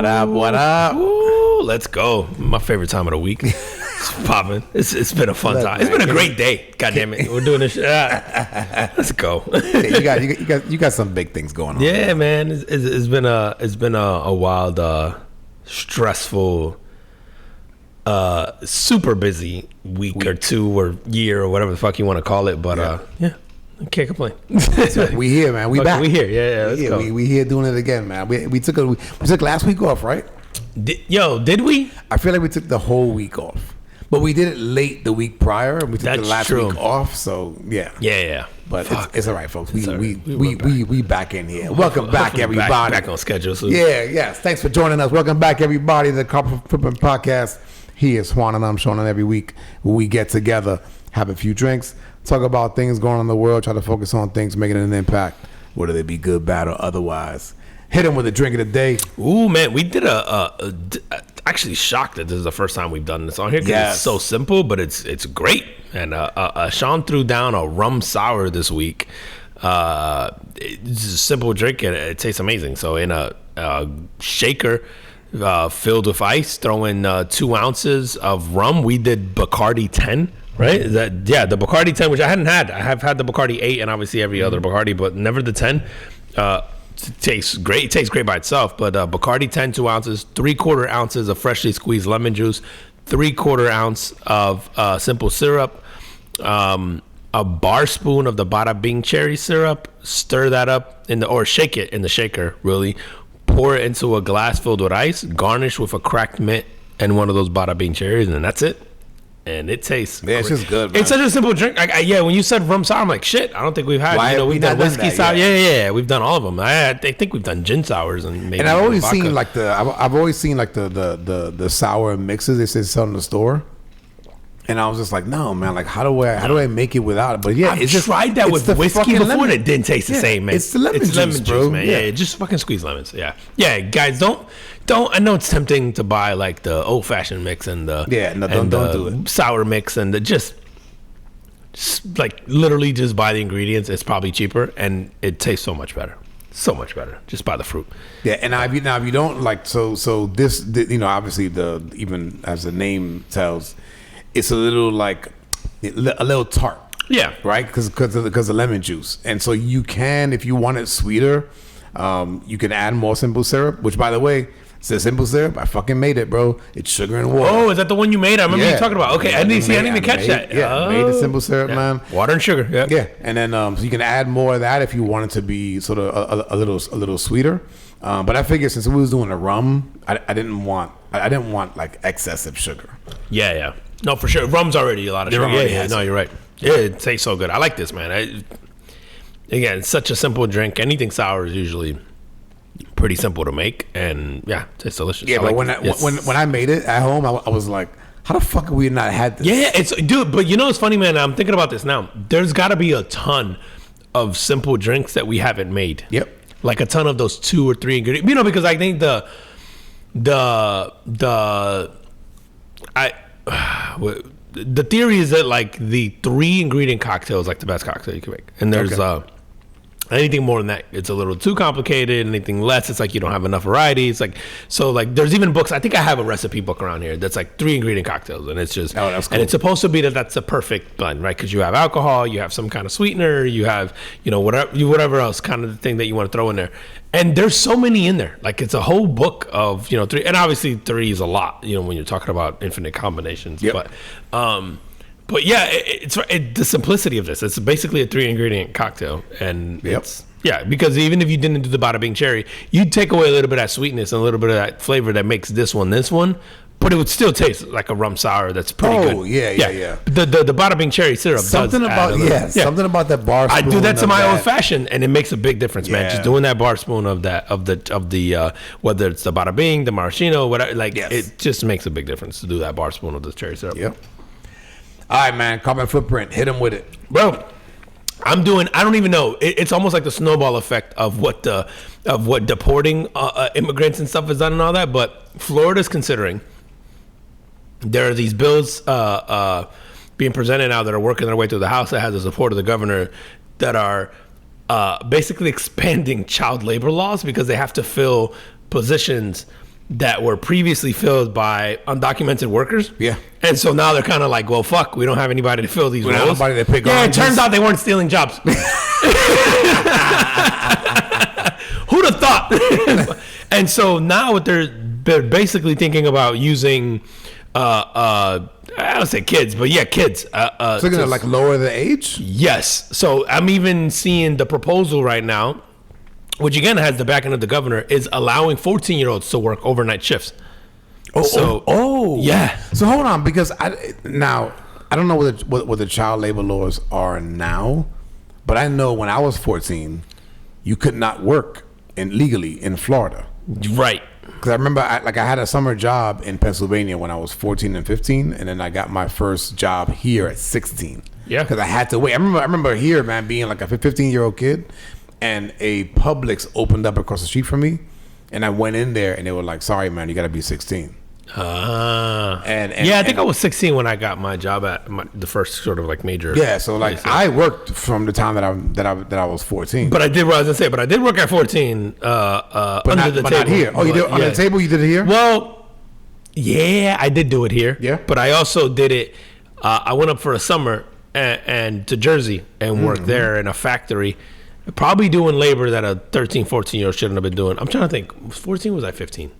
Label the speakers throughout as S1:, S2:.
S1: What up? What up?
S2: Ooh, let's go. My favorite time of the week. It's popping. It's been a fun time. It's been a great day. God damn it. We're doing this shit. Let's go.
S1: You got some big things going on.
S2: Yeah, man. It's been a wild, stressful, super busy week or two or year or whatever the fuck you want to call it. But yeah. Can't complain.
S1: We here, man. We back.
S2: We here. Yeah. Let's go.
S1: We here doing it again, man. We took last week off, right?
S2: Did we?
S1: I feel like we took the whole week off, but we did it late the week prior, and we took the last week off. So yeah. But it's all right, folks. We back in here. Welcome back, everybody.
S2: Back on schedule. So.
S1: Yes. Thanks for joining us. Welcome back, everybody, to the Carpet Footprint Podcast. He is Juan, and I'm Sean, and every week we get together, have a few drinks, talk about things going on in the world, try to focus on things making an impact, whether they be good, bad, or otherwise. Hit them with a drink of the day.
S2: Ooh, man, we did actually shocked that this is the first time we've done this on here because it's so simple, but it's great. And Sean threw down a rum sour this week. It's a simple drink and it tastes amazing. So in a shaker filled with ice, throw in 2 ounces of rum. We did Bacardi 10. Right? The Bacardi 10, which I hadn't had. I have had the Bacardi 8 and obviously every other Bacardi, but never the 10. It tastes great. It tastes great by itself, but Bacardi 10, 2 ounces, 3/4 ounces of freshly squeezed lemon juice, 3/4 ounce of simple syrup, a bar spoon of the Bada Bing cherry syrup. Stir that up or shake it in the shaker, really. Pour it into a glass filled with ice, garnish with a cracked mint and one of those Bada Bing cherries, and that's it. And it tastes
S1: great. It's just good, man.
S2: It's such a simple drink. When you said rum sour, I'm like, shit, I don't think we've had, we've done whiskey sour. Yeah. We've done all of them. I think we've done gin sours and maybe.
S1: And I've always seen the sour mixes they say sell in the store. And I was just like, no, man, like how do I make it without it? But yeah,
S2: I've tried that with whiskey before and it didn't taste the same, man.
S1: It's the lemon juice, bro.
S2: Man. Yeah, just fucking squeeze lemons. Yeah, guys, don't. I know it's tempting to buy like the old fashioned mix and the don't do it. Sour mix and the just like literally just buy the ingredients. It's probably cheaper and it tastes so much better. So much better. Just buy the fruit.
S1: Yeah, and if you don't like so this obviously even as the name tells. It's a little tart.
S2: Yeah.
S1: Right? Because of lemon juice. And so you can, if you want it sweeter, you can add more simple syrup, which by the way, says simple syrup. I fucking made it, bro. It's sugar and water.
S2: Oh, is that the one you made? I remember you talking about. Okay, I didn't even catch that.
S1: Yeah, made the simple syrup, man.
S2: Water and sugar. Yeah.
S1: Yeah. And then so you can add more of that if you want it to be sort of a little sweeter. But I figured since we was doing the rum, I didn't want like excessive sugar.
S2: Yeah. No, for sure. Rum's already a lot of sugar. Yeah. No, you're right. Yeah, it tastes so good. I like this, man. Again, it's such a simple drink. Anything sour is usually pretty simple to make, and yeah, it's delicious.
S1: Yeah, but when I made it at home, I was like, how the fuck have we not had this?
S2: Yeah, dude. But you know, it's funny, man. I'm thinking about this now. There's got to be a ton of simple drinks that we haven't made.
S1: Yep.
S2: Like a ton of those 2 or 3 ingredients. You know, because I think the theory is that like the 3 ingredient cocktail is like the best cocktail you can make, and there's anything more than that, it's a little too complicated. Anything less, it's like you don't have enough variety. It's like there's even books. I think I have a recipe book around here that's like 3 ingredient cocktails, and it's just
S1: that's cool.
S2: And it's supposed to be that's a perfect blend, right? Because you have alcohol, you have some kind of sweetener, you have whatever else kind of thing that you want to throw in there. And there's so many in there. Like it's a whole book of 3, and obviously 3 is a lot. When you're talking about infinite combinations,
S1: yep.
S2: But yeah, it's the simplicity of this. It's basically a 3 ingredient cocktail, and because even if you didn't do the Bada Bing cherry, you'd take away a little bit of that sweetness and a little bit of that flavor that makes this one, but it would still taste like a rum sour. That's pretty good.
S1: Oh yeah.
S2: The Bada Bing cherry syrup.
S1: Something about that bar spoon.
S2: I do that to my old fashioned, and it makes a big difference, man. Just doing that bar spoon of the whether it's the Bada Bing, the maraschino, whatever. It just makes a big difference to do that bar spoon of the cherry syrup.
S1: Yep. All right, man. Carbon footprint. Hit him with it,
S2: bro. I don't even know. It's almost like the snowball effect of what deporting immigrants and stuff has done and all that. But Florida's considering. There are these bills being presented now that are working their way through the House that has the support of the governor that are basically expanding child labor laws because they have to fill positions that were previously filled by undocumented workers.
S1: Yeah.
S2: And so now they're kind of like, well, fuck, we don't have anybody to fill these roles.
S1: Nobody to pick
S2: yeah,
S1: on.
S2: it turns out they weren't stealing jobs. Who'd have thought? And so now what they're basically thinking about using, I don't say kids, but yeah, kids.
S1: So they're gonna like lower the age?
S2: Yes. So I'm even seeing the proposal right now, which again has the backing of the governor, is allowing 14-year-olds to work overnight shifts. Yeah.
S1: So hold on, because I don't know what the child labor laws are now, but I know when I was 14, you could not work legally in Florida.
S2: Right.
S1: Because I remember I had a summer job in Pennsylvania when I was 14 and 15, and then I got my first job here at 16.
S2: Yeah.
S1: Because I had to wait. I remember here, man, being like a 15-year-old kid, and a Publix opened up across the street from me, and I went in there, and they were like, "Sorry, man, you got to be 16."
S2: And I think I was 16 when I got my job at the first sort of like major.
S1: Yeah, so like place. I worked from the time that I was 14.
S2: But I did what I was gonna say. But I did work at 14 under the table.
S1: Not here. Oh, you did under the table? You did it here?
S2: Well, yeah, I did do it here.
S1: Yeah.
S2: But I also did it. I went up for a summer and to Jersey and worked there in a factory. Probably doing labor that a 13, 14-year-old shouldn't have been doing. I'm trying to think. Was 14? Was I 15?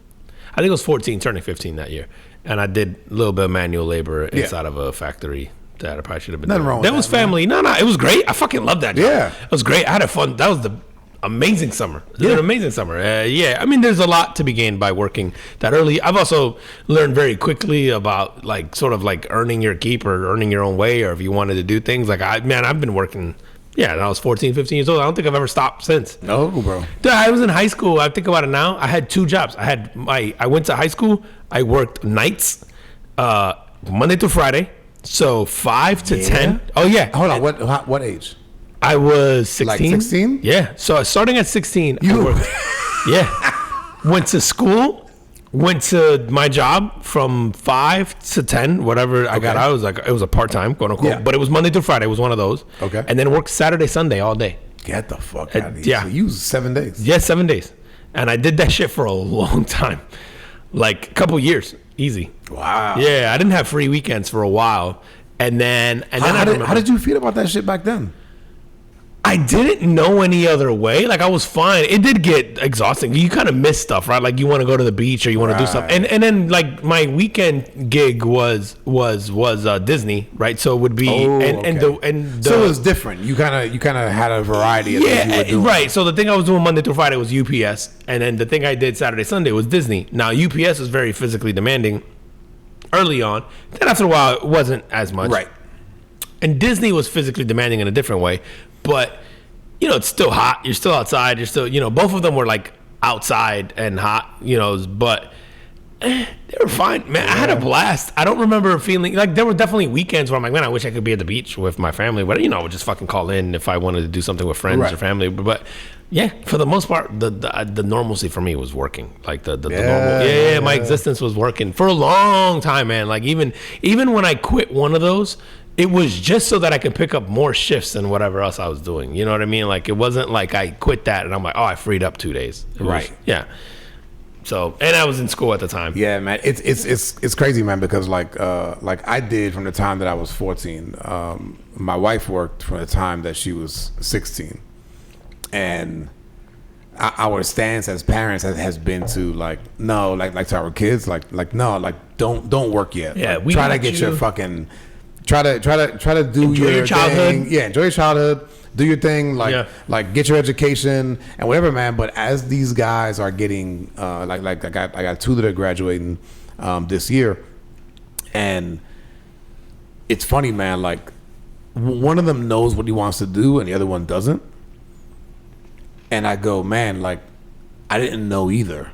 S2: I think it was 14, turning 15 that year. And I did a little bit of manual labor inside of a factory that I probably should have been
S1: Nothing
S2: doing.
S1: wrong with
S2: that was family. Man. No, it was great. I fucking loved that job.
S1: Yeah.
S2: It was great. I had a fun. That was the amazing summer. It was an amazing summer. I mean, there's a lot to be gained by working that early. I've also learned very quickly about like sort of like earning your keep or earning your own way, or if you wanted to do things. Like I've been working. Yeah, and I was 14, 15 years old. I don't think I've ever stopped since.
S1: No, bro.
S2: I was in high school. I think about it now. I had 2 jobs. I went to high school. I worked nights, Monday through Friday. So 5 to 10. Oh, yeah.
S1: Hold on. What age?
S2: I was 16.
S1: Like 16?
S2: Yeah. So starting at 16, I worked. Yeah. Went to school. Went to my job from 5 to 10, whatever I got. I was like, it was a part-time, quote unquote, but it was Monday through Friday. It was one of those.
S1: Okay.
S2: And then worked Saturday, Sunday all day.
S1: Get the fuck out of here.
S2: Yeah.
S1: So you was 7 days.
S2: Yeah, 7 days. And I did that shit for a long time. Like a couple years. Easy.
S1: Wow.
S2: Yeah, I didn't have free weekends for a while. And then
S1: how did you feel about that shit back then?
S2: I didn't know any other way. Like I was fine. It did get exhausting. You kind of miss stuff, right? Like you want to go to the beach or you want to do stuff. And then like my weekend gig was Disney, right? So it would be
S1: so it was different. You kind of had a variety of things you were doing.
S2: Right. So the thing I was doing Monday through Friday was UPS, and then the thing I did Saturday, Sunday was Disney. Now UPS was very physically demanding early on. Then after a while, it wasn't as much.
S1: Right.
S2: And Disney was physically demanding in a different way. But, it's still hot. You're still outside. You're still, both of them were like outside and hot, but they were fine. Man, I had a blast. I don't remember feeling like there were definitely weekends where I'm like, man, I wish I could be at the beach with my family. But, I would just fucking call in if I wanted to do something with friends or family. But yeah, for the most part, the normalcy for me was working. Like the normal. My existence was working for a long time, man. Like even when I quit one of those, it was just so that I could pick up more shifts than whatever else I was doing. You know what I mean? Like it wasn't like I quit that and I'm like, oh, I freed up 2 days.
S1: Right.
S2: Yeah. So, and I was in school at the time.
S1: Yeah, man. It's crazy, man, because like I did from the time that I was 14. My wife worked from the time that she was 16. And our stance as parents has been to like no, like to our kids, like no, like don't work yet.
S2: Yeah,
S1: like, try to get your fucking try to do
S2: enjoy your childhood.
S1: Thing. Yeah, enjoy your childhood. Do your thing, like get your education and whatever, man. But as these guys are getting like I got 2 that are graduating this year, and it's funny, man. Like one of them knows what he wants to do, and the other one doesn't. And I go, man, like I didn't know either.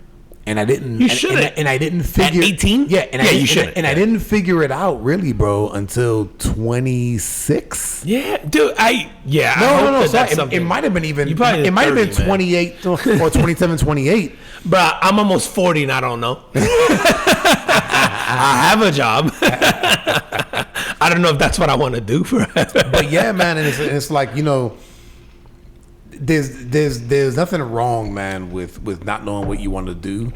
S1: And I didn't.
S2: You shouldn't.
S1: And I didn't figure.
S2: At 18?
S1: Yeah,
S2: you shouldn't.
S1: And I didn't figure it out really, bro, until 26.
S2: Yeah, dude.
S1: No. It might have been even. It might have been 28 or 27, 28.
S2: But I'm almost 40 and I don't know. I have a job. I don't know if that's what I want to do forever.
S1: But yeah, man, and it's like There's nothing wrong, man, with not knowing what you want to do.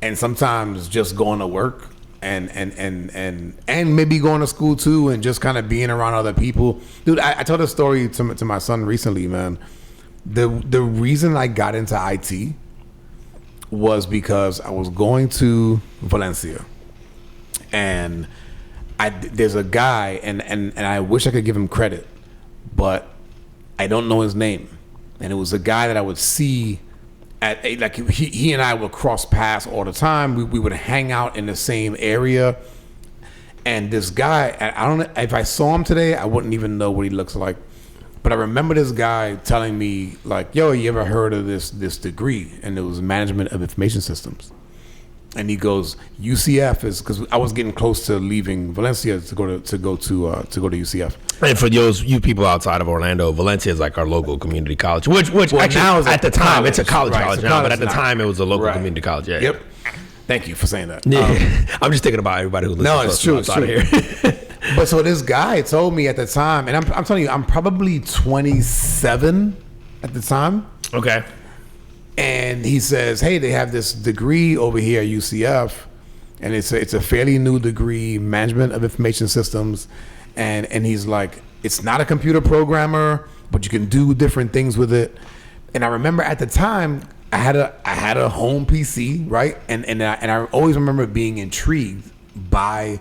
S1: and sometimes just going to work and maybe going to school too, and just kind of being around other people. Dude, I told a story to my son recently, man. The reason I got into IT was because I was going to Valencia, and there's a guy, and I wish I could give him credit, but I don't know his name. And it was a guy that I would see at like he and I would cross paths all the time. We would hang out in the same area. And this guy, I don't know if I saw him today, I wouldn't even know what he looks like. But I remember this guy telling me, like, yo, you ever heard of this degree? And it was Management of Information Systems. And he goes, UCF is, because I was getting close to leaving Valencia to go to UCF.
S2: And for you people outside of Orlando, Valencia is like our local community college, which actually
S1: now is
S2: at the time
S1: college.
S2: it's a college
S1: Right,
S2: college
S1: it's a
S2: now,
S1: college
S2: but at the
S1: now.
S2: time it was a local
S1: Right.
S2: community college. Yeah.
S1: Yep. Thank you for saying that.
S2: Yeah. I'm just thinking about everybody who listens
S1: No,
S2: to
S1: it's
S2: us
S1: true.
S2: outside
S1: It's true.
S2: of here.
S1: But so this guy told me at the time, and I'm telling you, I'm probably 27 at the time.
S2: Okay.
S1: And he says, hey, they have this degree over here at UCF, and it's a fairly new degree, Management of Information Systems. And he's like, it's not a computer programmer, but you can do different things with it. And I remember at the time, I had a home PC, right? And I always remember being intrigued by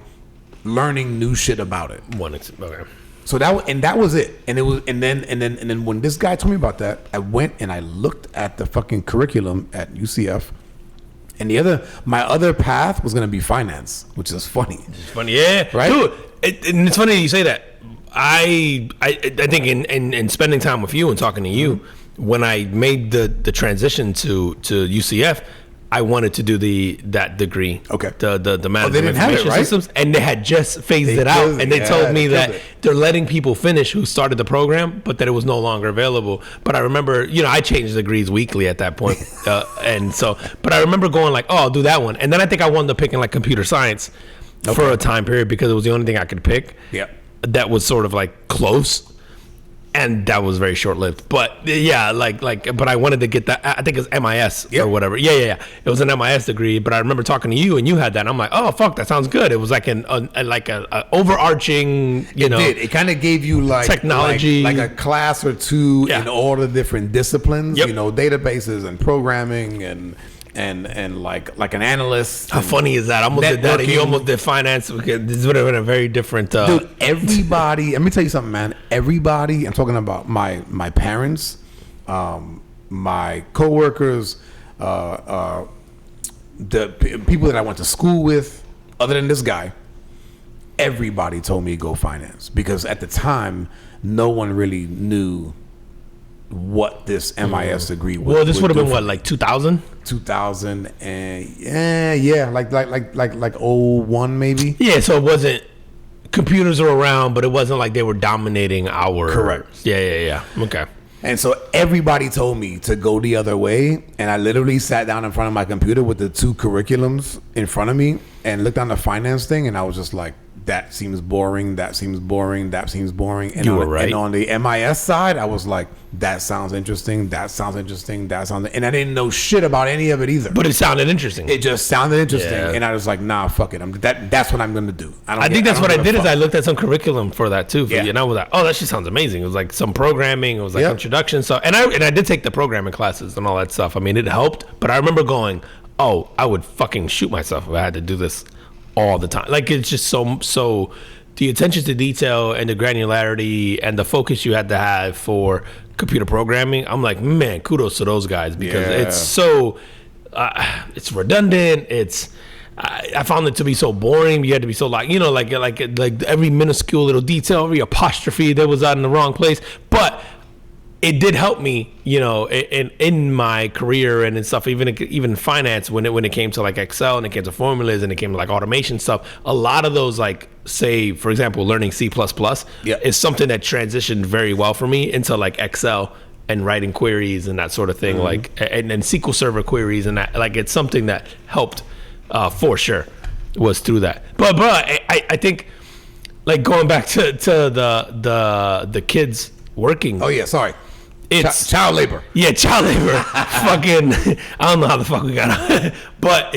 S1: learning new shit about it.
S2: Okay.
S1: So that was it. And then when this guy told me about that, I went and I looked at the fucking curriculum at UCF. And my other path was gonna be finance, which is funny.
S2: It's funny, yeah,
S1: Right?
S2: Dude, and it's funny that you say that. I think in spending time with you and talking to you, when I made the transition to UCF, I wanted to do that degree.
S1: Okay.
S2: The management
S1: they
S2: of
S1: didn't have it,
S2: information
S1: right?
S2: systems, and they had just phased
S1: They
S2: it out,
S1: killed it.
S2: and they
S1: Yeah,
S2: told me
S1: they
S2: that
S1: killed it.
S2: they're letting people finish who started the program, but that it was no longer available. But I remember, I changed degrees weekly at that point, and so. But I remember going like, oh, I'll do that one, and then I think I wound up picking like computer science for a time period because it was the only thing I could pick.
S1: Yeah.
S2: That was sort of like close. And that was very short lived, but yeah, but I wanted to get that. I think it's MIS
S1: Yep.
S2: or whatever. Yeah. It was an MIS degree, but I remember talking to you, and you had that. And I'm like, oh fuck, that sounds good. It was like an overarching,
S1: It kind of gave you like
S2: technology,
S1: like a class or two in all the different disciplines.
S2: Yep.
S1: Databases and programming and like an analyst.
S2: How funny is that? I almost did that, and you
S1: networking.
S2: almost did finance. This would have been a very different.
S1: Dude, everybody. Let me tell you something, man. Everybody. I'm talking about my parents, my coworkers, the people that I went to school with. Other than this guy, everybody told me to go finance because at the time, no one really knew what this MIS degree was.
S2: Well, this would have been what, like 2000?
S1: 2000 and like 01 maybe.
S2: Yeah, so it wasn't. Computers are around, but it wasn't like they were dominating our.
S1: Correct.
S2: Yeah. Okay.
S1: And so everybody told me to go the other way, and I literally sat down in front of my computer with the two curriculums in front of me and looked on the finance thing, and I was just like, that seems boring, that seems boring, that seems boring. And
S2: You were right.
S1: And on the MIS side, I was like, that sounds interesting, that sounds interesting, and I didn't know shit about any of it either.
S2: But it sounded interesting.
S1: It just sounded interesting,
S2: Yeah.
S1: and I was like, nah, fuck it. That's what I'm gonna do.
S2: I think that's what I
S1: don't
S2: did
S1: give
S2: is
S1: a
S2: I
S1: fuck.
S2: looked at some curriculum for that too.
S1: Yeah.
S2: And I was like, oh, that shit sounds amazing. It was like some programming. It was like
S1: Yep.
S2: introduction. So and I did take the programming classes and all that stuff. I mean, it helped. But I remember going, oh, I would fucking shoot myself if I had to do this all the time. Like it's just so the attention to detail and the granularity and the focus you had to have for computer programming. I'm like, man, kudos to those guys because
S1: Yeah.
S2: it's so it's redundant. I found it to be so boring. You had to be so like every minuscule little detail, every apostrophe that was out in the wrong place. But it did help me, in my career and in stuff, even finance when it came to like Excel and it came to formulas and it came to like automation stuff. A lot of those, like say for example, learning C++ is something that transitioned very well for me into like Excel and writing queries and that sort of thing, like and SQL Server queries and that. Like it's something that helped for sure was through that. But I think like going back to the kids working.
S1: Oh yeah, sorry.
S2: it's
S1: child labor.
S2: Yeah, child labor. Fucking, I don't know how the fuck we got but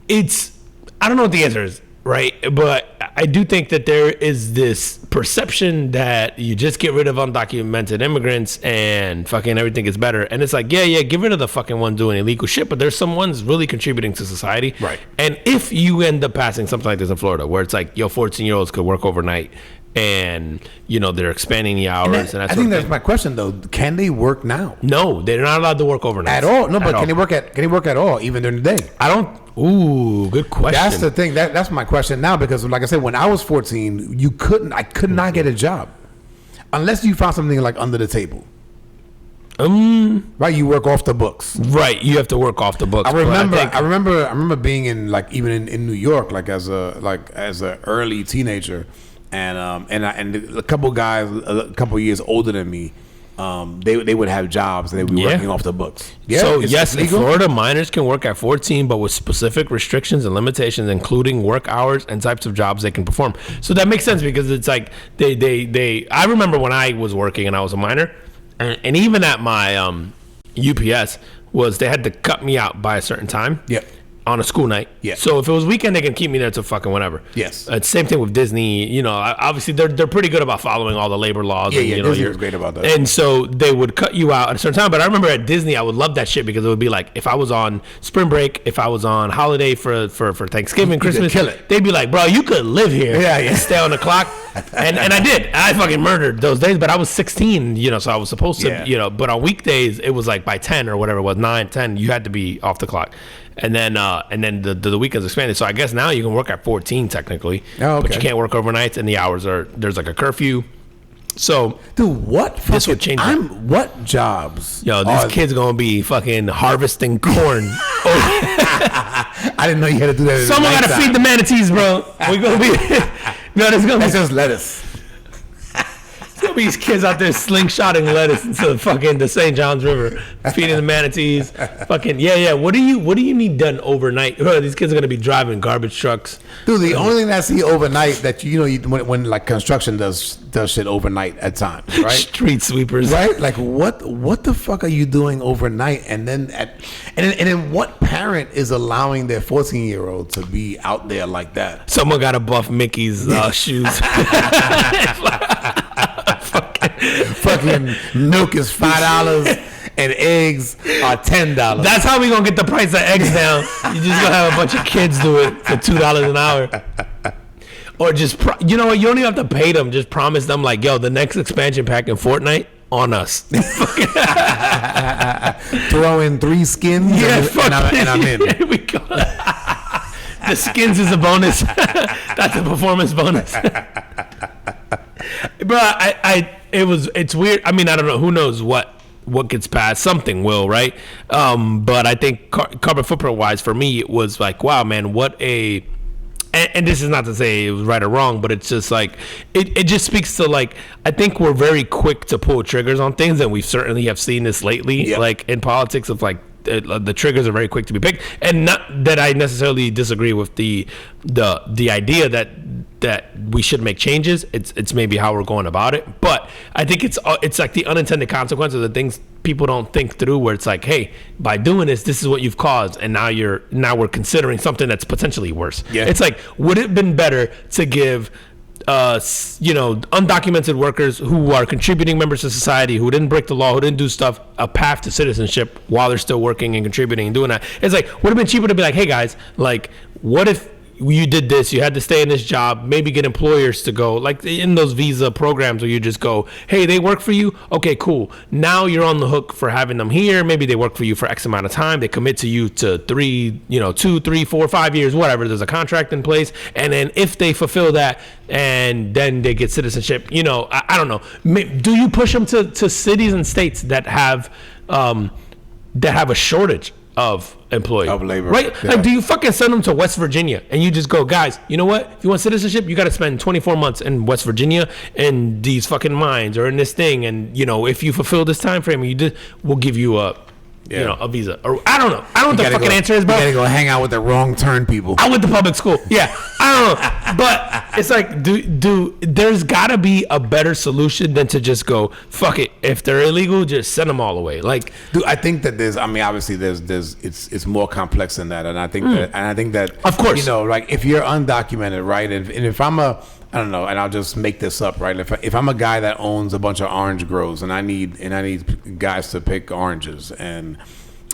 S2: it's, I don't know what the answer is, right? But I do think that there is this perception that you just get rid of undocumented immigrants and fucking everything is better. And it's like, yeah, get rid of the fucking one doing illegal shit, but there's some ones really contributing to society.
S1: Right.
S2: And if you end up passing something like this in Florida, where it's like, 14-year-olds could work overnight and, they're expanding the hours.
S1: I think that's my question, though. Can they work now?
S2: No, they're not allowed to work overnight.
S1: At all? No, but can they work at all, even during the day?
S2: I don't. Ooh, good question.
S1: That's the thing. That's my question now, because like I said, when I was 14, I could not get a job unless you found something like under the table. Right, you work off the books.
S2: Right, you have to work off the books.
S1: I remember being in like even in New York, like as a early teenager, and a couple guys a couple years older than me. They would have jobs and they would be working off the books. Yeah,
S2: so yes, in Florida, minors can work at 14, but with specific restrictions and limitations, including work hours and types of jobs they can perform. So that makes sense, because it's like they. I remember when I was working and I was a minor, and even at my UPS they had to cut me out by a certain time.
S1: Yep.
S2: On a school night.
S1: Yeah.
S2: So if it was weekend, they can keep me there till fucking whenever.
S1: Yes.
S2: Same thing with Disney. Obviously they're pretty good about following all the labor laws.
S1: Yeah, Disney was great about that.
S2: And so they would cut you out at a certain time. But I remember at Disney, I would love that shit, because it would be like, if I was on spring break, if I was on holiday for Thanksgiving, Christmas,
S1: kill it.
S2: They'd be like, bro, you could live here. And stay on the clock. And I did. I fucking murdered those days, but I was 16, so I was supposed to, but on weekdays, it was like by 10 or whatever it was, 9, 10, you had to be off the clock. And then the weekends expanded. So I guess now you can work at 14 technically, but you can't work overnights, and the hours there's like a curfew. So,
S1: dude, what?
S2: This would change.
S1: What jobs?
S2: Yo, these kids gonna be fucking harvesting corn.
S1: I didn't know you had to do that.
S2: Someone gotta feed the manatees, bro. We're gonna be. No,
S1: that's just lettuce.
S2: These kids out there slingshotting lettuce into the St. Johns River, feeding the manatees. Fucking What do you need done overnight? These kids are gonna be driving garbage trucks.
S1: Dude, the only thing I see overnight that when like construction does shit overnight at times, right?
S2: Street sweepers,
S1: right? Like what the fuck are you doing overnight? And then what parent is allowing their 14-year-old to be out there like that?
S2: Someone got to buff Mickey's shoes.
S1: Fucking milk is $5 and eggs are $10.
S2: That's how we gonna get the price of eggs down. You just gonna have a bunch of kids do it for $2 an hour. Or just you know what? You don't even have to pay them. Just promise them like, yo, the next expansion pack in Fortnite on us.
S1: Throw in 3 skins and I'm in.
S2: Here we go. The skins is a bonus. That's a performance bonus. Bro, it's weird. I mean, I don't know. Who knows what gets passed? Something will, right? But I think carbon footprint wise, for me, it was like, wow, man, what a. And this is not to say it was right or wrong, but it's just like it just speaks to like, I think we're very quick to pull triggers on things, and we certainly have seen this lately, like in politics of like. The triggers are very quick to be picked, and not that I necessarily disagree with the idea that we should make changes. It's maybe how we're going about it, but I think it's like the unintended consequences of the things people don't think through. Where it's like, hey, by doing this is what you've caused, and now we're considering something that's potentially worse. Yeah. It's like, would it have been better to give undocumented workers who are contributing members to society, who didn't break the law, who didn't do stuff, a path to citizenship while they're still working and contributing and doing that? It's like, would have been cheaper to be like, hey guys, like, what if you did this, you had to stay in this job, maybe get employers to go, like in those visa programs where you just go, hey, they work for you, okay, cool, now you're on the hook for having them here. Maybe they work for you for X amount of time, they commit to you to 2, 3, 4, 5 years, whatever, there's a contract in place, and then if they fulfill that and then they get citizenship, I don't know, do you push them to cities and states that have a shortage of employee,
S1: of labor,
S2: right? Yeah. Like, do you fucking send them to West Virginia and you just go, guys, you know what? If you want citizenship, you got to spend 24 months in West Virginia in these fucking mines or in this thing, and if you fulfill this time frame, we'll give you a you know, a visa. Or I don't know. I don't know what the fucking answer is, bro.
S1: You gotta go hang out with the wrong turn people.
S2: I went to public school. Yeah, I don't know. But it's like, there's gotta be a better solution than to just go, fuck it. If they're illegal, just send them all away. Like,
S1: dude, I think that obviously it's more complex than that. And I think that,
S2: of course,
S1: you know, like if you're undocumented, right? And if I'm I don't know, and I'll just make this up, right? If I'm a guy that owns a bunch of orange groves and I need guys to pick oranges and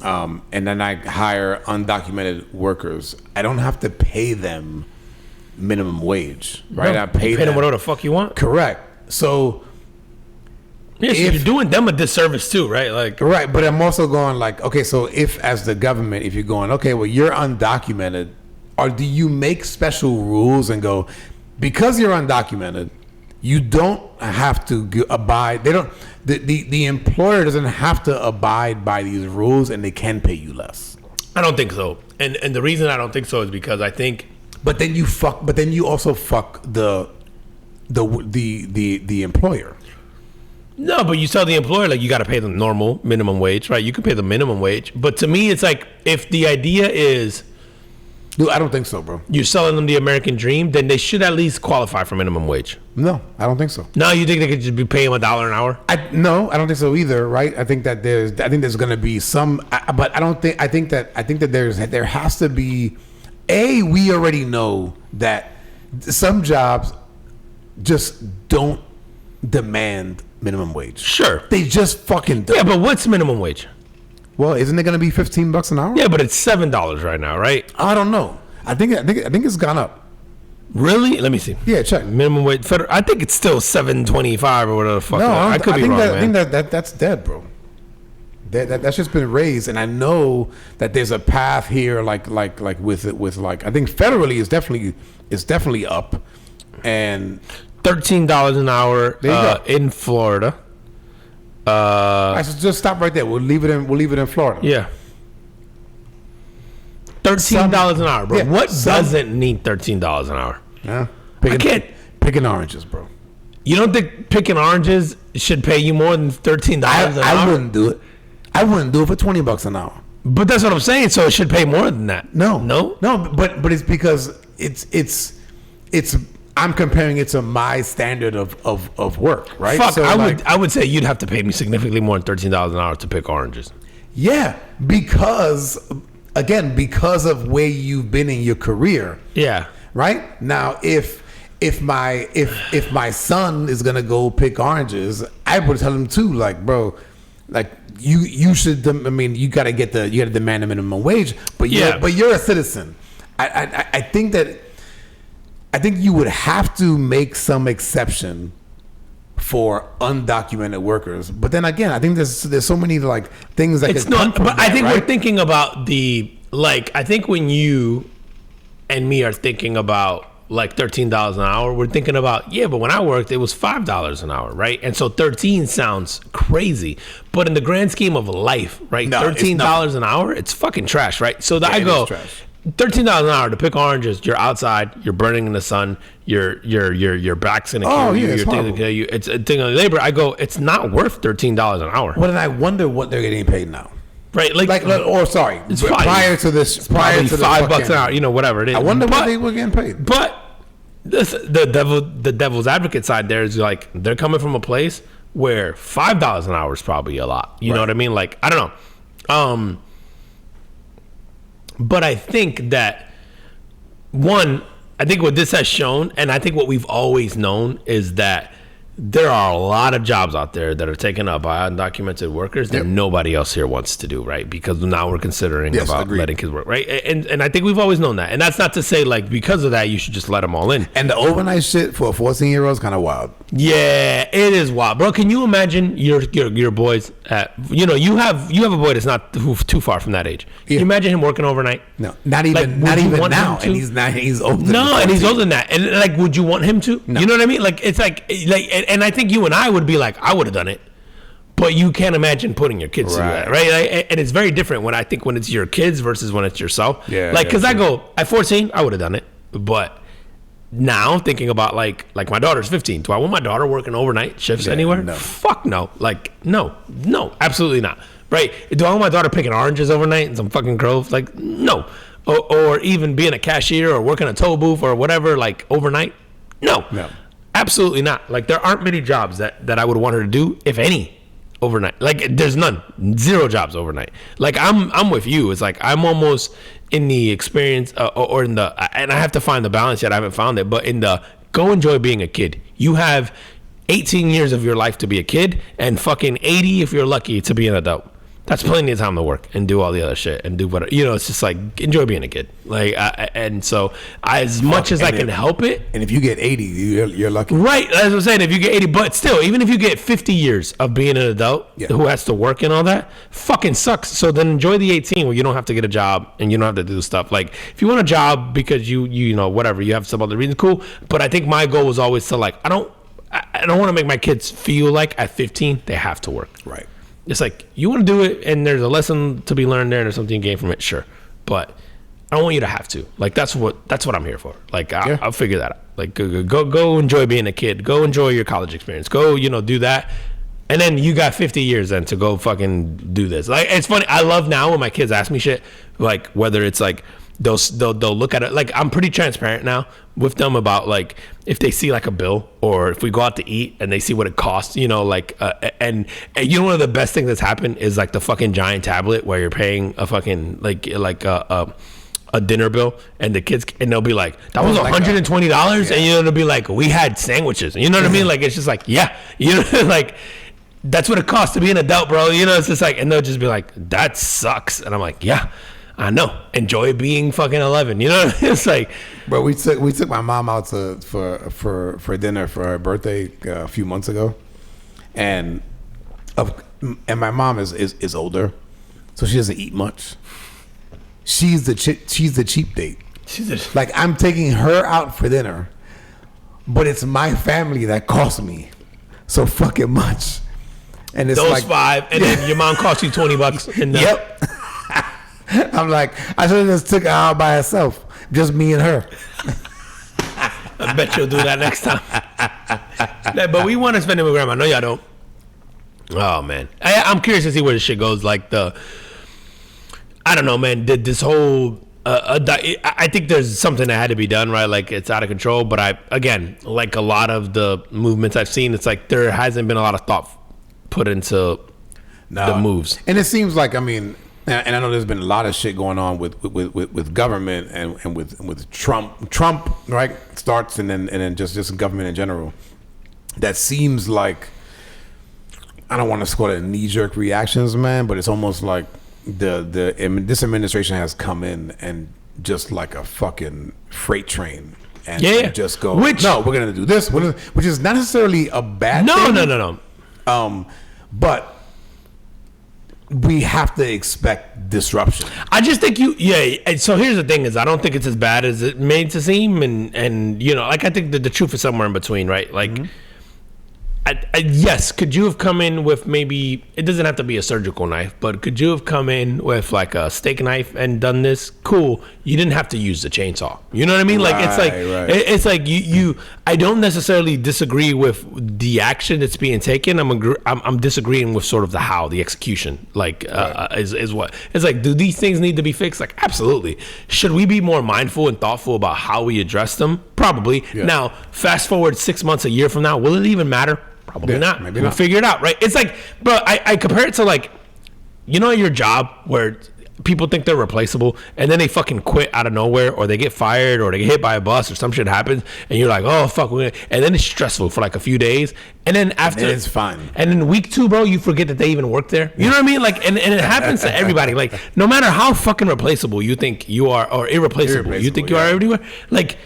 S1: then I hire undocumented workers, I don't have to pay them minimum wage, right?
S2: No,
S1: I pay
S2: them whatever the fuck you want.
S1: Correct. So
S2: yeah, so you're doing them a disservice too, right? Like,
S1: right, but I'm also going like, okay, so if as the government, if you're going, okay, well, you're undocumented, or do you make special rules and go, because you're undocumented, you don't have to abide. They don't. The employer doesn't have to abide by these rules, and they can pay you less.
S2: I don't think so. And the reason I don't think so is because I think.
S1: But then you also fuck the employer.
S2: No, but you tell the employer like you got to pay them normal minimum wage, right? You can pay the minimum wage, but to me, it's like if the idea is.
S1: Dude, I don't think so, bro.
S2: You're selling them the American dream, then they should at least qualify for minimum wage.
S1: No, I don't think so.
S2: No, you think they could just be paying $1 an hour?
S1: No, I don't think so either. Right? I think there's going to be some, but I don't think. I think that there has to be. We already know that some jobs just don't demand minimum wage.
S2: Sure,
S1: they just fucking don't.
S2: Yeah, but what's minimum wage?
S1: Well, isn't it going to be $15 an hour?
S2: Yeah, but it's $7 right now, right?
S1: I don't know. I think it's gone up.
S2: Really? Let me see.
S1: Yeah, check.
S2: Minimum wage. I think it's still $7.25 or whatever the fuck.
S1: No,
S2: I could be wrong, man.
S1: I think that's dead, bro. That's just been raised, and I know that there's a path here, like with I think federally is definitely up, and
S2: $13 an hour in Florida.
S1: I should just stop right there. We'll leave it in Florida.
S2: Yeah. $13 an hour, bro.
S1: Yeah,
S2: what doesn't need $13 an hour?
S1: Yeah. Picking oranges, bro.
S2: You don't think picking oranges should pay you more than $13 an hour?
S1: I wouldn't do it. I wouldn't do it for $20 an hour.
S2: But that's what I'm saying. So it should pay more than that.
S1: No. But it's because it's. I'm comparing it to my standard of work, right?
S2: Fuck,
S1: so
S2: I would say you'd have to pay me significantly more than $13 an hour to pick oranges.
S1: Yeah, because of where you've been in your career.
S2: Yeah.
S1: Right? Now if my son is gonna go pick oranges, I would tell him too, like, bro, like you should. I mean, you gotta demand a minimum wage, but you're a citizen. I think you would have to make some exception for undocumented workers, but then again, I think there's so many like things that
S2: it's
S1: could
S2: not.
S1: come from
S2: but
S1: that,
S2: I think
S1: right?
S2: we're thinking about I think when you and me are thinking about like $13 an hour, we're thinking about but when I worked, it was $5 an hour, right? And so 13 sounds crazy, but in the grand scheme of life, right?
S1: No,
S2: $13 an hour, it's fucking trash, right? So I go. $13 an hour to pick oranges. You're outside. You're burning in the sun. Your back's gonna kill you. Your thing's gonna kill you. It's a thing on labor. I go. It's not worth $13 an hour.
S1: Well, then I wonder what they're getting paid now.
S2: Right,
S1: it's prior to this,
S2: probably $5 an hour. You know, whatever it is.
S1: I wonder what they were getting paid.
S2: But the devil's advocate side there is like they're coming from a place where $5 an hour is probably a lot. You know what I mean? Like I don't know. But I think that, I think what this has shown, and I think what we've always known, is that there are a lot of jobs out there that are taken up by undocumented workers that nobody else here wants to do, right? Because now we're considering letting kids work, right? And I think we've always known that. And that's not to say, like, because of that, you should just let them all in.
S1: And the overnight shit for a 14-year-old is kind of wild.
S2: Yeah, it is wild. Bro, can you imagine your boys at, you have a boy that's not too far from that age. Can you imagine him working overnight?
S1: No, not even now. And he's older than 14.
S2: And he's older than that. And like, would you want him to? No. You know what I mean? Like, it's like, and I think you and I would be like, I would have done it. But you can't imagine putting your kids through that, right? And it's very different when it's your kids versus when it's yourself.
S1: Yeah.
S2: Like, because I go, at 14, I would have done it. But now thinking about like my daughter's 15. Do I want my daughter working overnight shifts anywhere?
S1: No.
S2: Fuck no. Like, no, absolutely not. right? Do I want my daughter picking oranges overnight in some fucking grove? Like, no. Or even being a cashier or working a toll booth or whatever, like overnight? No. Absolutely not. Like, there aren't many jobs that I would want her to do, if any, overnight. Like, there's none. 0 jobs overnight. Like, I'm with you. It's like I'm almost in the experience or in the, and I have to find the balance yet. I haven't found it, but in the go enjoy being a kid. You have 18 years of your life to be a kid and fucking 80 if you're lucky to be an adult. That's plenty of time to work and do all the other shit and do whatever. You know, it's just like, enjoy being a kid. Like, and so as much as I can help it.
S1: And if you get 80, you're lucky.
S2: Right. As I'm saying, if you get 80, but still, even if you get 50 years of being an adult who has to work and all that, fucking sucks. So then enjoy the 18 where you don't have to get a job and you don't have to do stuff. Like, if you want a job because you know, whatever, you have some other reason, cool. But I think my goal was always to, like, I don't want to make my kids feel like at 15 they have to work.
S1: Right.
S2: It's like, you want to do it and there's a lesson to be learned there and there's something you gain from it, sure. But I don't want you to have to. Like, that's what I'm here for. Like, I'll figure that out. Like, go enjoy being a kid. Go enjoy your college experience. Go, you know, do that. And then you got 50 years then to go fucking do this. Like, it's funny. I love now when my kids ask me shit, like, whether it's like, they'll look at it. Like, I'm pretty transparent now with them about, like, if they see like a bill or if we go out to eat and they see what it costs, you know, like, and you know, one of the best things that's happened is like the fucking giant tablet where you're paying a fucking like a dinner bill and the kids, and they'll be like, that was $120. And you know, they'll be like, we had sandwiches. You know what I mean? Like, it's just like, yeah, you know, like, that's what it costs to be an adult, bro. You know, it's just like, and they'll just be like, that sucks. And I'm like, yeah, I know. Enjoy being fucking 11. You know, it's like,
S1: bro. We took my mom out for dinner for her birthday a few months ago, and my mom is older, so she doesn't eat much. She's the cheap date. Like, I'm taking her out for dinner, but it's my family that costs me so fucking much. And it's
S2: those
S1: like
S2: 5, and then your mom cost you $20. And
S1: yep. I'm like, I should have just took her out by herself, just me and her.
S2: I bet you'll do that next time. But we want to spend it with grandma. No, y'all don't. Oh man, I'm curious to see where this shit goes. Like, I don't know, man. This whole I think there's something that had to be done, right? Like, it's out of control. But again, like a lot of the movements I've seen, it's like there hasn't been a lot of thought put into the moves.
S1: And it seems like, I mean, and I know there's been a lot of shit going on with government and with Trump, right? Starts and then just government in general. That seems like, I don't want to call it knee-jerk reactions, man, but it's almost like this administration has come in and just like a fucking freight train and just go, no, we're gonna do this, which is not necessarily a bad thing.
S2: No.
S1: But we have to expect disruption.
S2: I just think so here's the thing is, I don't think it's as bad as it made to seem, and you know, like, I think that the truth is somewhere in between, right? Like, yes, could you have come in with, maybe it doesn't have to be a surgical knife, but could you have come in with like a steak knife and done this? Cool. You didn't have to use the chainsaw. You know what I mean? Like, it's like you I don't necessarily disagree with the action that's being taken. I'm disagreeing with sort of the execution, like, is what it's like. Do these things need to be fixed? Like, absolutely. Should we be more mindful and thoughtful about how we address them? Probably. Yeah. Now, fast forward 6 months, a year from now, will it even matter? Probably not. Maybe we'll figure it out, right? It's like, bro, I compare it to, like, you know, your job where people think they're replaceable and then they fucking quit out of nowhere, or they get fired, or they get hit by a bus, or some shit happens, and you're like, oh fuck, and then it's stressful for like a few days, and then after
S1: it's fine,
S2: and then week 2, bro, you forget that they even work there. You know what I mean? Like, and it happens to everybody. Like, no matter how fucking replaceable you think you are, or irreplaceable you think you are everywhere, like,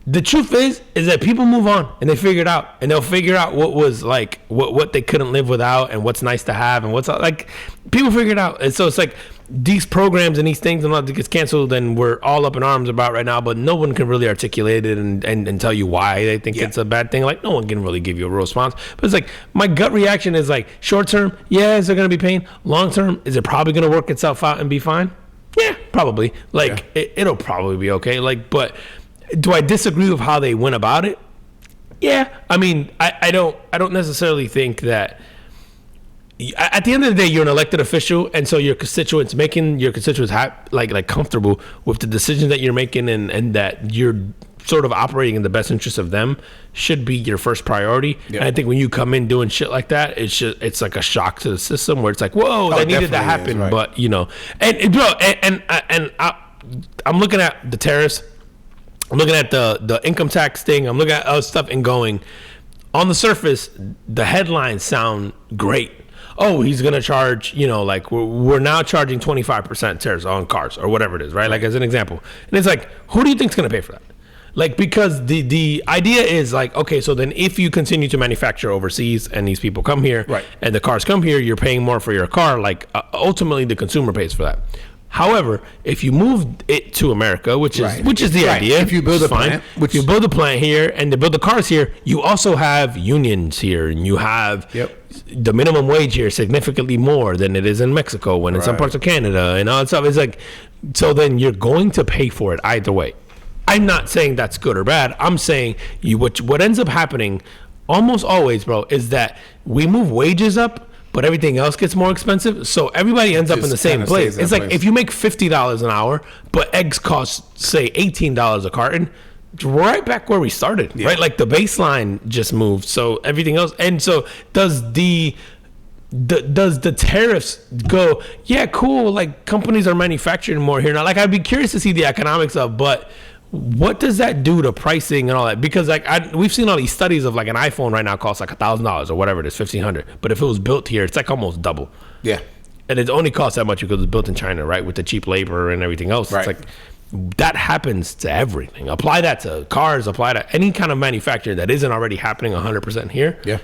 S2: the truth is that people move on and they figure it out, and they'll figure out what was like what they couldn't live without, and what's nice to have, and what's like, people figure it out. And so it's like these programs and these things and all that gets canceled, and we're all up in arms about right now, but no one can really articulate it and tell you why they think it's a bad thing. Like, no one can really give you a real response. But it's like, my gut reaction is like, short term, yeah, is there going to be pain? Long term, is it probably going to work itself out and be fine? Yeah, probably. Like, it'll probably be okay. Like, but do I disagree with how they went about it? Yeah. I mean, I don't necessarily think that at the end of the day, you're an elected official, and so your constituents like comfortable with the decisions that you're making, and that you're sort of operating in the best interest of them should be your first priority. Yeah. And I think when you come in doing shit like that, it's like a shock to the system where it's like, whoa, that needed to happen. Right. But I'm looking at the tariffs, I'm looking at the income tax thing, I'm looking at other stuff and going, on the surface, the headlines sound great. Oh, he's going to charge, like we're now charging 25% tariffs on cars or whatever it is, right? Like as an example. And it's like, who do you think is going to pay for that? Like, because the idea is like, okay, so then if you continue to manufacture overseas and these people come here, right, and the cars come here, you're paying more for your car. Like ultimately the consumer pays for that. However, if you move it to America, which is the idea,
S1: if you build a plant,
S2: you build a plant here and they build the cars here, you also have unions here, and you have the minimum wage here significantly more than it is in Mexico and in some parts of Canada and all that stuff. It's like, so then you're going to pay for it either way. I'm not saying that's good or bad. I'm saying what ends up happening almost always, bro, is that we move wages up, but everything else gets more expensive. So everybody ends up in the same place. It's like if you make $50 an hour, but eggs cost, say, $18 a carton, right back where we started, right? Like the baseline just moved. So everything else. And so does the tariffs go, yeah, cool, like companies are manufacturing more here now. Like I'd be curious to see the economics of, but what does that do to pricing and all that? Because like we've seen all these studies of like an iPhone right now costs like $1,000 or whatever it is, $1,500. But if it was built here, it's like almost double.
S1: Yeah.
S2: And it only costs that much because it's built in China, right? With the cheap labor and everything else. Right. It's like that happens to everything. Apply that to cars, apply to any kind of manufacturing that isn't already happening 100% here.
S1: Yeah.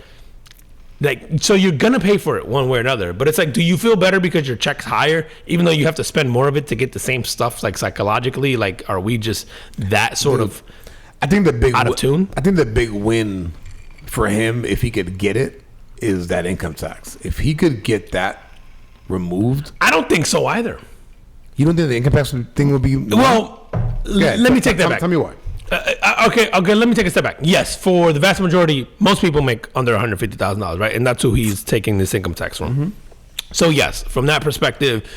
S2: Like, so you're gonna pay for it one way or another, but it's like, do you feel better because your check's higher, even though you have to spend more of it to get the same stuff? Like psychologically, like, are we just that sort of?
S1: I think the big
S2: out of tune.
S1: I think the big win for him, if he could get it, is that income tax. If he could get that removed,
S2: I don't think so either.
S1: You don't think the income tax thing would be?
S2: Well, let me take that back.
S1: Tell me why.
S2: Okay. Let me take a step back. Yes, for the vast majority, most people make under $150,000, right? And that's who he's taking this income tax from. Mm-hmm. So yes, from that perspective,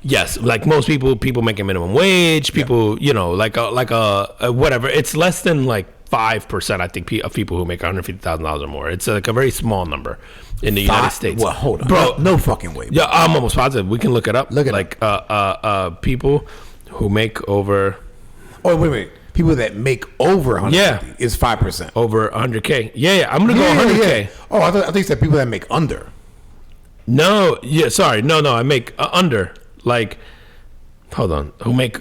S2: yes, like most people making minimum wage, people, like a whatever. It's less than like 5%, I think, of people who make $150,000 or more. It's like a very small number in the United States.
S1: Well, hold on,
S2: bro.
S1: No fucking way. Bro.
S2: Yeah, I'm almost positive. We can look it up. People who make over.
S1: Oh, wait. People that make over 150 is 5%.
S2: Over 100K. Yeah. I'm going to go 100K.
S1: Yeah. Oh, I thought you said people that make under.
S2: No. Yeah, sorry. No. I make under. Like, hold on. Who make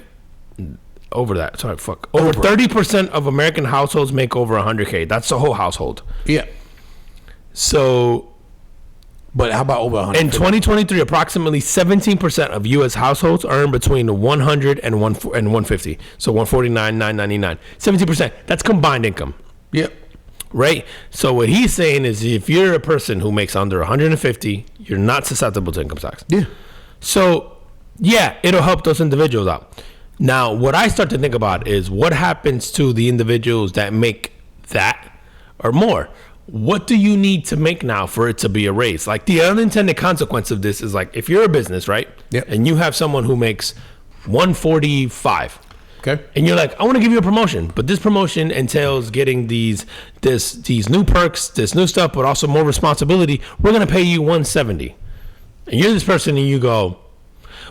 S2: over that? Sorry, fuck. Over 30% of American households make over 100K. That's the whole household.
S1: Yeah.
S2: So...
S1: But how about over 100?
S2: In 2023, approximately 17% of U.S. households earn between 100 and 150. So 149, 999. 17%. That's combined income.
S1: Yep.
S2: Right? So what he's saying is if you're a person who makes under 150, you're not susceptible to income tax.
S1: Yeah.
S2: So, yeah, it'll help those individuals out. Now, what I start to think about is what happens to the individuals that make that or more? What do you need to make now for it to be a raise? Like the unintended consequence of this is like if you're a business, right?
S1: Yep.
S2: And you have someone who makes 145.
S1: Okay.
S2: And you're like, I want to give you a promotion, but this promotion entails getting these new perks, this new stuff, but also more responsibility. We're going to pay you 170. And you're this person and you go,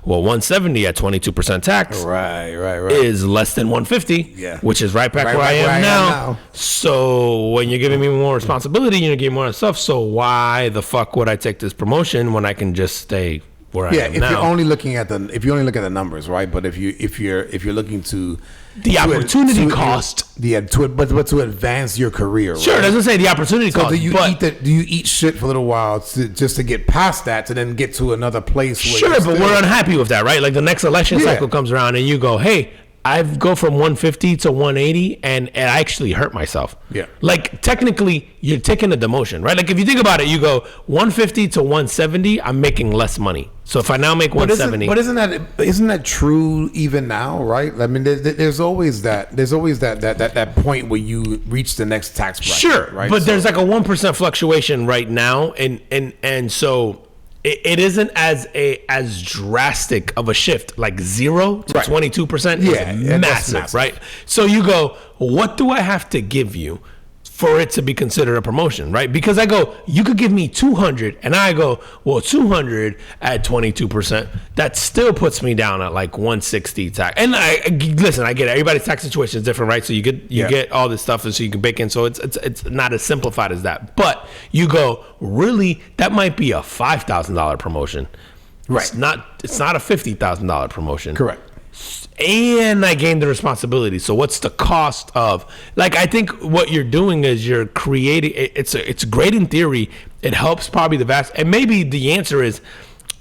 S2: well, 170 at 22% tax
S1: right.
S2: is less than 150, which is right back where I am now. So when you're giving me more responsibility, you're giving more stuff. So why the fuck would I take this promotion when I can just stay where I am now?
S1: Yeah, if you only look at the numbers, right? But if you're looking to
S2: the opportunity cost,
S1: but to advance your career,
S2: sure,
S1: right?
S2: Doesn't say the opportunity cost.
S1: Do you eat shit for a little while just to get past that to then get to another place?
S2: Sure, but we're unhappy with that, right? Like the next election cycle comes around and you go, hey, I go from 150 to 180 and I actually hurt myself.
S1: Yeah.
S2: Like technically you're taking a demotion, right? Like if you think about it, you go 150 to 170, I'm making less money. So if I now make 170,
S1: but isn't that true even now, right? I mean, there's always that point where you reach the next tax bracket.
S2: Sure,
S1: right?
S2: But there's like a 1% fluctuation right now, and so it isn't as drastic of a shift. Like 0 to 22% is massive, right? So you go, what do I have to give you for it to be considered a promotion, right? Because I go, you could give me 200, and I go, well, 200 at 22%, that still puts me down at like 160 tax. And listen, I get it. Everybody's tax situation is different, right? So you get all this stuff, and so you can bake in. So it's not as simplified as that. But you go, really, that might be a $5,000 promotion, right? It's not a $50,000 promotion,
S1: correct?
S2: And I gain the responsibility. So what's the cost of, like, I think what you're doing is you're creating, it's great in theory. It helps probably the vast, and maybe the answer is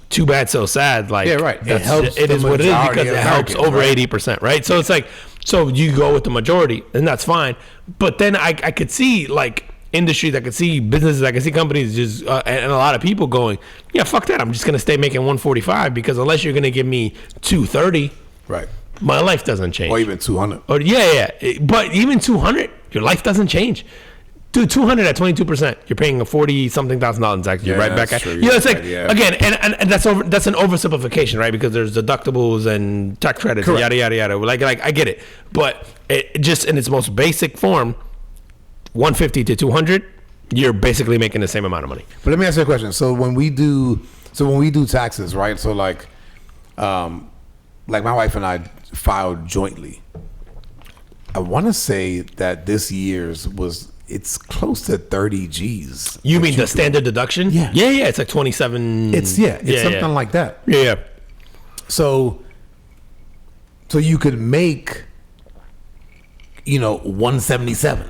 S2: too bad, so sad. Like,
S1: yeah, right. It helps.
S2: It is what it is because it helps over 80%, right? So it's like, so you go with the majority and that's fine. But then I could see like industries, I could see businesses, I could see companies just, and a lot of people going, yeah, fuck that. I'm just going to stay making 145 because unless you're going to give me 230,
S1: right,
S2: my life doesn't change.
S1: Or even 200.
S2: Or but even 200, your life doesn't change. Dude, 200 at 22%, you're paying a 40-something thousand dollars in tax. You're right back at.
S1: True.
S2: You know, it's like again, and that's an oversimplification, right? Because there's deductibles and tax credits, and yada yada yada. Like I get it, but it just in its most basic form, 150 to 200, you're basically making the same amount of money.
S1: But let me ask you a question. So when we do taxes, right? So like my wife and I filed jointly. I want to say that this year's it's close to 30 G's.
S2: You mean the standard deduction?
S1: Yeah.
S2: It's like 27.
S1: It's something like that.
S2: Yeah.
S1: So you could make 177.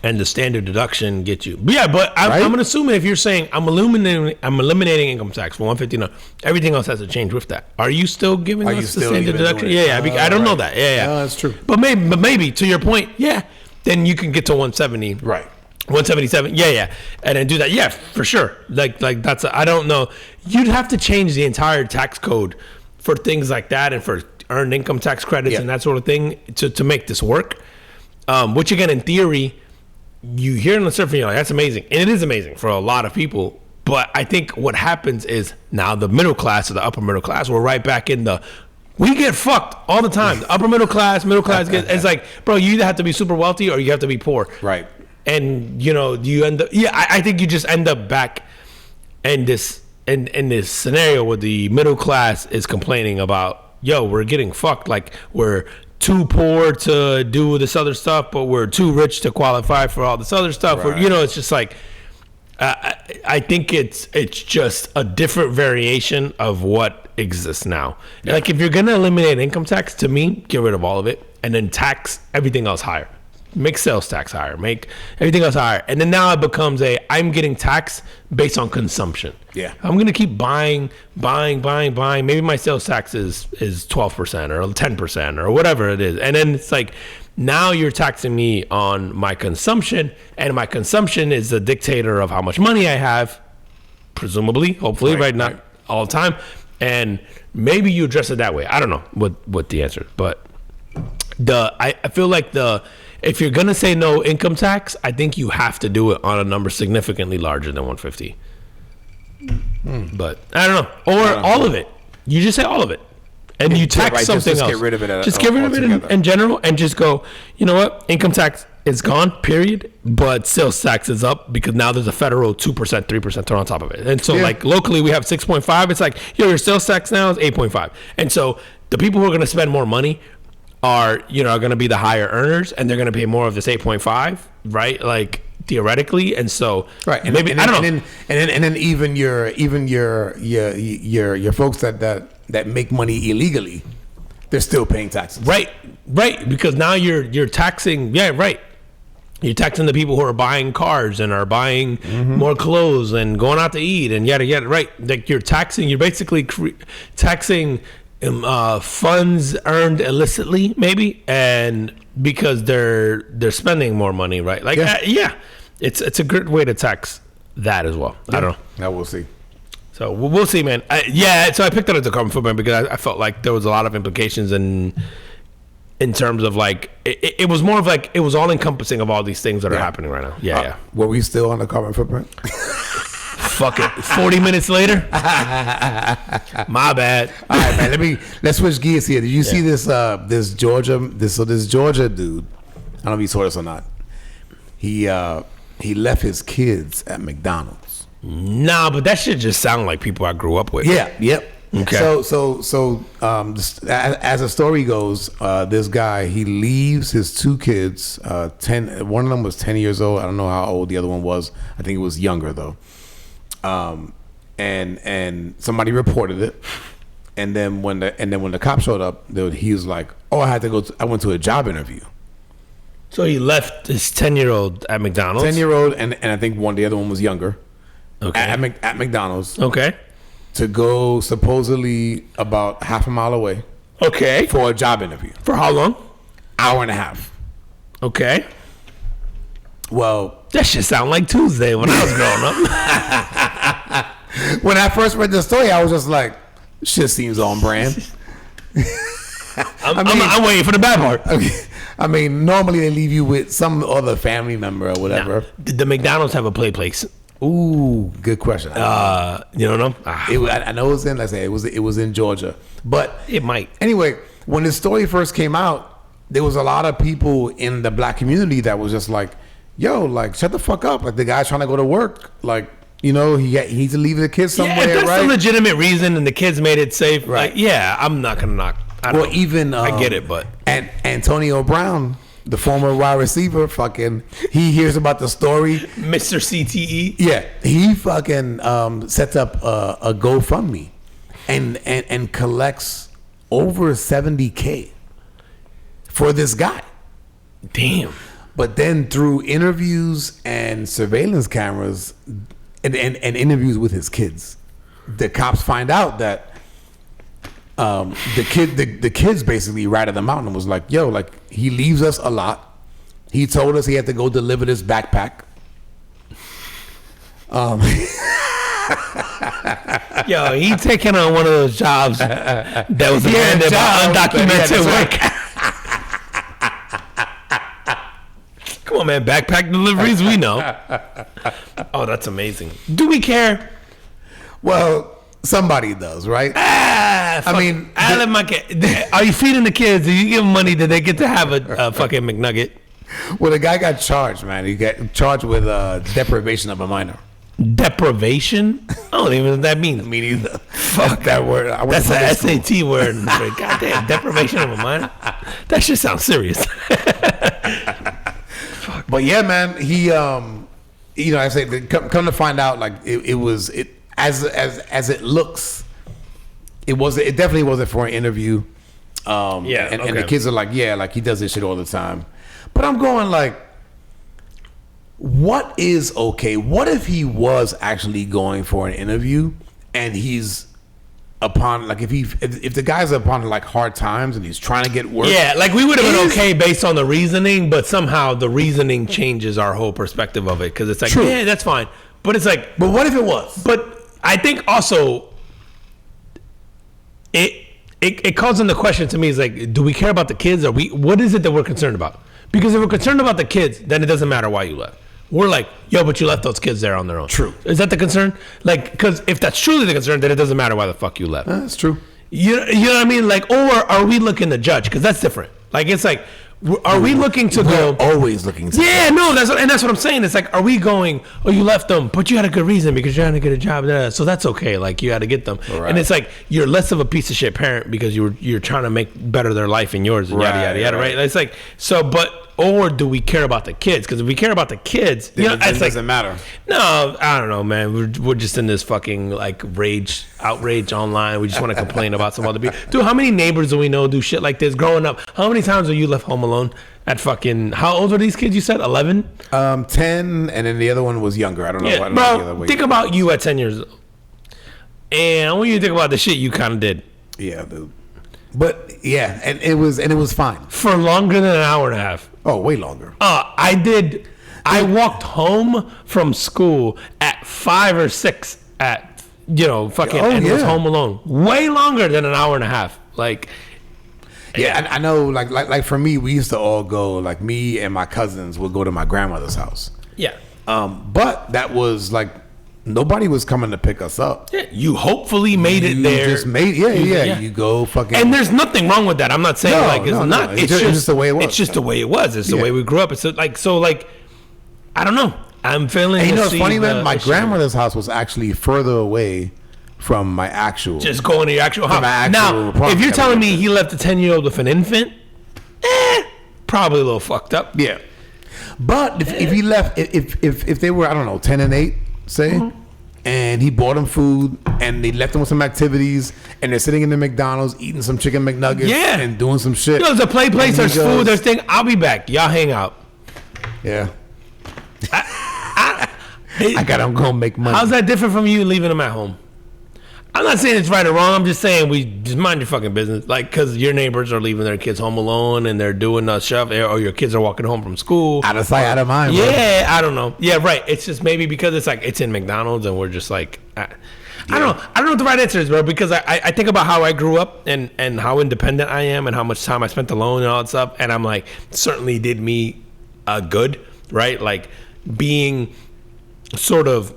S2: And the standard deduction gets you. Yeah, but I'm assuming if you're saying I'm eliminating income tax for 150, no, everything else has to change with that. Are you still giving us the standard deduction? I don't know that. Yeah.
S1: No, that's true.
S2: But maybe to your point, then you can get to 170.
S1: Right.
S2: 177. And then do that. Yeah, for sure. Like that's I don't know. You'd have to change the entire tax code for things like that and for earned income tax credits and that sort of thing to make this work. Which again, in theory, you hear on the surface, you're like, that's amazing. And it is amazing for a lot of people. But I think what happens is now the middle class or the upper middle class, we're right back in we get fucked all the time. The upper middle class it's like, bro, you either have to be super wealthy or you have to be poor.
S1: Right.
S2: And, you end up, I think you just end up back in this scenario where the middle class is complaining about, we're getting fucked. Like, we're too poor to do this other stuff, but we're too rich to qualify for all this other stuff. Right. It's just like, I think it's just a different variation of what exists now. Yeah. Like if you're gonna eliminate income tax, to me, get rid of all of it and then tax everything else higher. Make sales tax higher, make everything else higher. And then now it becomes I'm getting taxed based on consumption. Yeah. I'm going to keep buying. Maybe my sales tax is 12% or 10% or whatever it is. And then it's like, now you're taxing me on my consumption, and my consumption is the dictator of how much money I have, presumably, hopefully, right? Not all the time. And maybe you address it that way. I don't know what the answer is, but I feel like if you're going to say no income tax, I think you have to do it on a number significantly larger than 150. But I don't know. Or all of it. You just say all of it. And you tax something else. Just get rid of it. Just get rid of it in general and just go, you know what? Income tax is gone, period. But sales tax is up because now there's a federal 2%, 3% thrown on top of it. And so like locally we have 6.5. It's like, your sales tax now is 8.5. And so the people who are going to spend more money are going to be the higher earners, and they're going to pay more of this 8.5, right? Like theoretically, and so
S1: right. And
S2: maybe
S1: I don't know. And then even your folks that make money illegally, they're still paying taxes.
S2: Right. Because now you're taxing. Yeah, right. You're taxing the people who are buying cars and are buying more clothes and going out to eat and yada yada. Right. Like you're basically taxing funds earned illicitly, maybe, and because they're spending more money, right? Like, it's a good way to tax that as well. I don't know.
S1: Now we'll see.
S2: So we'll see, man. So I picked it as a carbon footprint because I felt like there was a lot of implications in terms of like it was more of like it was all encompassing of all these things that are happening right now. Yeah.
S1: Were we still on the carbon footprint?
S2: Fuck it. 40 minutes later. My bad.
S1: All right, man. Let's switch gears here. Did you see this Georgia dude? I don't know if you saw this or not. He left his kids at McDonald's.
S2: Nah, but that shit just sound like people I grew up with.
S1: Yeah. Yep.
S2: Okay.
S1: So as the story goes, this guy, he leaves his two kids. 10. One of them was 10 years old. I don't know how old the other one was. I think it was younger though. And somebody reported it, and then when the cop showed up, he was like, "Oh, I went to a job interview."
S2: So he left his 10-year-old at McDonald's.
S1: 10-year-old, and I think the other one was younger.
S2: Okay.
S1: At McDonald's.
S2: Okay.
S1: To go supposedly about half a mile away.
S2: Okay.
S1: For a job interview.
S2: For how long?
S1: Hour and a half.
S2: Okay.
S1: Well,
S2: that shit sound like Tuesday when I was growing
S1: up. When I first read the story, I was just like, shit seems on brand.
S2: I'm waiting for the bad part.
S1: Okay. I mean, normally they leave you with some other family member or whatever.
S2: Now, did the McDonald's have a play place?
S1: Ooh, good question.
S2: You don't know?
S1: I know it was in. Like I say, it was in Georgia, but
S2: it might.
S1: Anyway, when this story first came out, there was a lot of people in the black community that was just like, "Yo, like, shut the fuck up!" Like the guy's trying to go to work. Like, he needs to leave the kids somewhere. Yeah,
S2: if that's
S1: right?
S2: a legitimate reason, and the kids made it safe.
S1: Right?
S2: Like, I'm not gonna knock. I get it, but
S1: and Antonio Brown, the former wide receiver, he hears about the story.
S2: Mr. CTE.
S1: Yeah, he sets up a GoFundMe and collects over $70,000 for this guy.
S2: Damn.
S1: But then through interviews and surveillance cameras and interviews with his kids, the cops find out that the kids basically ratted him out and was like, "Yo, like he leaves us a lot. He told us he had to go deliver this backpack."
S2: Yo, he taking on one of those jobs that was abandoned by undocumented work. Come on, man, backpack deliveries, we know. Oh, that's amazing. Do we care?
S1: Well, somebody does, right?
S2: I mean, are you feeding the kids? Do you give them money? Did they get to have a fucking McNugget?
S1: Well, the guy got charged, man. He got charged with deprivation of a minor.
S2: Deprivation? I don't even know what that means.
S1: Me neither. Fuck that word.
S2: That's an SAT word. Goddamn, deprivation of a minor? That shit sounds serious.
S1: But yeah, man, he, I say, come to find out, like as it looks, it definitely wasn't for an interview. And the kids are like, yeah, like he does this shit all the time. But I'm going like, what is okay? What if he was actually going for an interview and he's upon, like, if the guy's upon like hard times and he's trying to get work?
S2: Yeah, like we would have been okay based on the reasoning, but somehow the reasoning changes our whole perspective of it because it's like, yeah, that's fine. But it's like,
S1: but what if it was?
S2: But I think also it calls into question to me is like, do we care about the kids? What is it that we're concerned about? Because if we're concerned about the kids, then it doesn't matter why you left. We're like, yo, but you left those kids there on their own.
S1: True.
S2: Is that the concern? Like, because if that's truly the concern, then it doesn't matter why the fuck you left.
S1: That's true.
S2: You know what I mean? Like, or are we looking to judge? Because that's different. Like, it's like, are we looking to go?
S1: Always looking to.
S2: Yeah, no, that's what I'm saying. It's like, are we going? Oh, you left them, but you had a good reason because you're trying to get a job there, so that's okay. Like, you had to get them, right. And it's like you're less of a piece of shit parent because you're trying to make better their life and yours, and yada yada yada. Right? It's like so, but. Or do we care about the kids? Because if we care about the kids,
S1: it doesn't matter.
S2: No, I don't know, man. We're just in this fucking like outrage online. We just want to complain about some other people. Dude, how many neighbors do we know do shit like this growing up? How many times have you left home alone at fucking? How old are these kids? You said 11?
S1: 10, and then the other one was younger. I don't know.
S2: Yeah, bro, think about you at 10 years old, and I want you to think about the shit you kind of did.
S1: Yeah, dude. But yeah, and it was fine
S2: for longer than an hour and a half.
S1: Oh, way longer.
S2: I walked home from school at 5 or 6 at and was home alone. Way longer than an hour and a half. Like,
S1: yeah, I know. Like for me, we used to all go. Like me and my cousins would go to my grandmother's house.
S2: Yeah.
S1: But that was like nobody was coming to pick us up.
S2: Yeah, you hopefully made it there.
S1: Just made You go fucking.
S2: And there's nothing wrong with that. I'm not saying it's not.
S1: It's just the way it was.
S2: It's just the way it was. It's the way we grew up. It's like I don't know. I'm feeling.
S1: And it's funny, man. My grandmother's house was actually further away from my actual.
S2: Just going to your actual house. Now, if you're telling me he left a 10-year-old with an infant, probably a little fucked up.
S1: Yeah. But if he left, if they were, I don't know, 10 and 8, say, and he bought them food and they left them with some activities and they're sitting in the McDonald's eating some chicken McNuggets and doing some shit.
S2: There's a place, there's food, there's thing. I'll be back. Y'all hang out.
S1: Yeah. I gotta go make money.
S2: How's that different from you leaving them at home? I'm not saying it's right or wrong. I'm just saying we just mind your fucking business. Like, because your neighbors are leaving their kids home alone and they're doing stuff, or your kids are walking home from school.
S1: Out of sight, out of mind.
S2: Yeah, bro. I don't know. Yeah, right. It's just maybe because it's like it's in McDonald's and we're just like, I don't know. I don't know what the right answer is, bro. Because I think about how I grew up and how independent I am and how much time I spent alone and all that stuff. And I'm like, certainly did me good, right? Like being sort of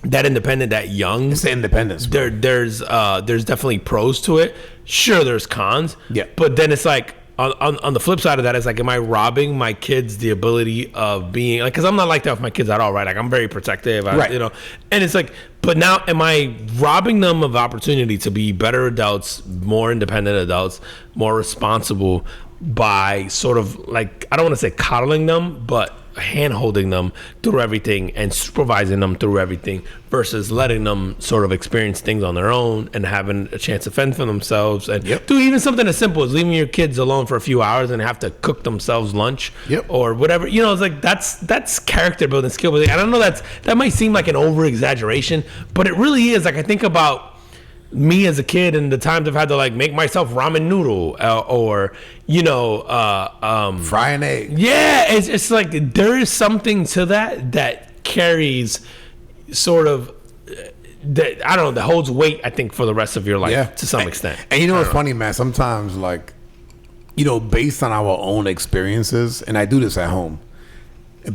S2: that independent, that young.
S1: It's the independence.
S2: There's definitely pros to it. Sure, there's cons.
S1: Yeah.
S2: But then it's like on the flip side of that, it's like, am I robbing my kids the ability of being like? Because I'm not like that with my kids at all, right? Like I'm very protective,
S1: right?
S2: And it's like, but now am I robbing them of opportunity to be better adults, more independent adults, more responsible by sort of like, I don't want to say coddling them, but hand-holding them through everything and supervising them through everything versus letting them sort of experience things on their own and having a chance to fend for themselves and do even something as simple as leaving your kids alone for a few hours and have to cook themselves lunch or whatever. It's like that's character building, skill building. I don't know, that might seem like an over-exaggeration, but it really is. Like I think about me as a kid and the times I've had to like make myself ramen noodle or
S1: fry an egg.
S2: Yeah, it's like there is something to that carries sort of that, I don't know, that holds weight, I think, for the rest of your life to some extent.
S1: And what's funny, man, sometimes like based on our own experiences, and I do this at home,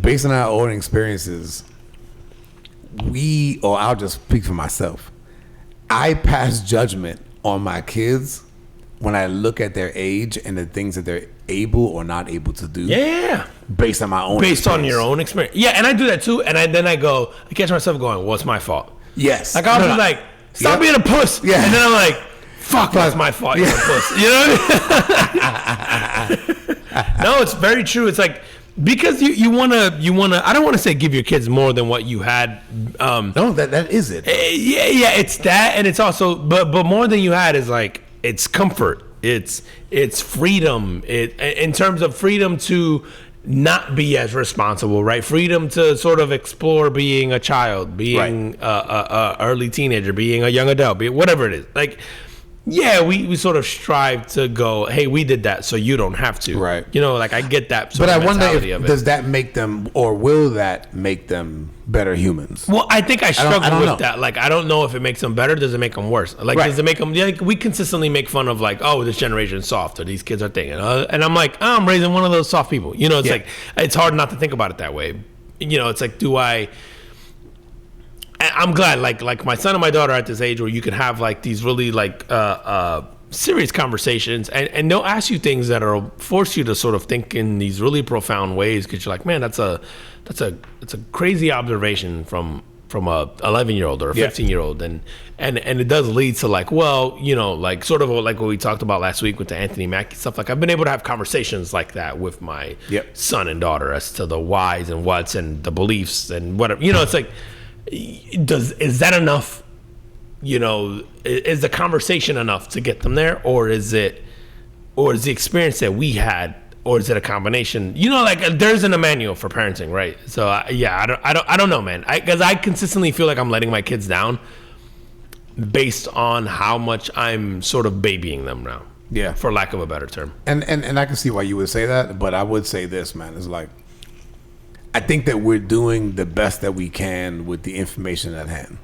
S1: based on our own experiences, I'll just speak for myself, I pass judgment on my kids when I look at their age and the things that they're able or not able to do.
S2: Yeah.
S1: Based on my own
S2: Based on your own experience. Yeah, and I do that too. And then I catch myself going, well, it's my fault.
S1: Yes.
S2: Like I'll be like, stop being a puss. Yeah. And then I'm like, fuck, that's my fault. You're a puss. You know what I mean? No, it's very true. It's like, because you wanna I don't want to say give your kids more than what you had.
S1: No, that is it.
S2: Yeah, it's that, and it's also but more than you had is like it's comfort, it's freedom. In terms of freedom to not be as responsible, right? Freedom to sort of explore being a child, being a early teenager, being a young adult, whatever it is. Like, yeah, we sort of strive to go, hey, we did that, so you don't have to.
S1: Right.
S2: Like I get that sort
S1: but
S2: of
S1: I wonder
S2: if
S1: does that make them, or will that make them better humans?
S2: Well, I think I struggle with that. Like, I don't know if it makes them better. Does it make them worse? Like, does it make them, like, we consistently make fun of like, oh, this generation's soft, or these kids are thinking. And I'm like, oh, I'm raising one of those soft people. It's like, it's hard not to think about it that way. It's like, I'm glad, like my son and my daughter are at this age where you can have like these really like serious conversations, and they'll ask you things that are force you to sort of think in these really profound ways, because you're like, man, that's a crazy observation from a 11-year-old or a 15-year-old, and it does lead to like, well, like sort of like what we talked about last week with the Anthony Mackie stuff. Like I've been able to have conversations like that with my son and daughter as to the whys and whats and the beliefs and whatever. It's like, is that enough? Is the conversation enough to get them there, or is the experience that we had, or is it a combination? Like there isn't a manual for parenting, right? So I don't know, man. Because I consistently feel like I'm letting my kids down based on how much I'm sort of babying them now.
S1: Yeah.
S2: for lack of a better term.
S1: And I can see why you would say that, but I would say this, man. It's like, I think that we're doing the best that we can with the information at hand.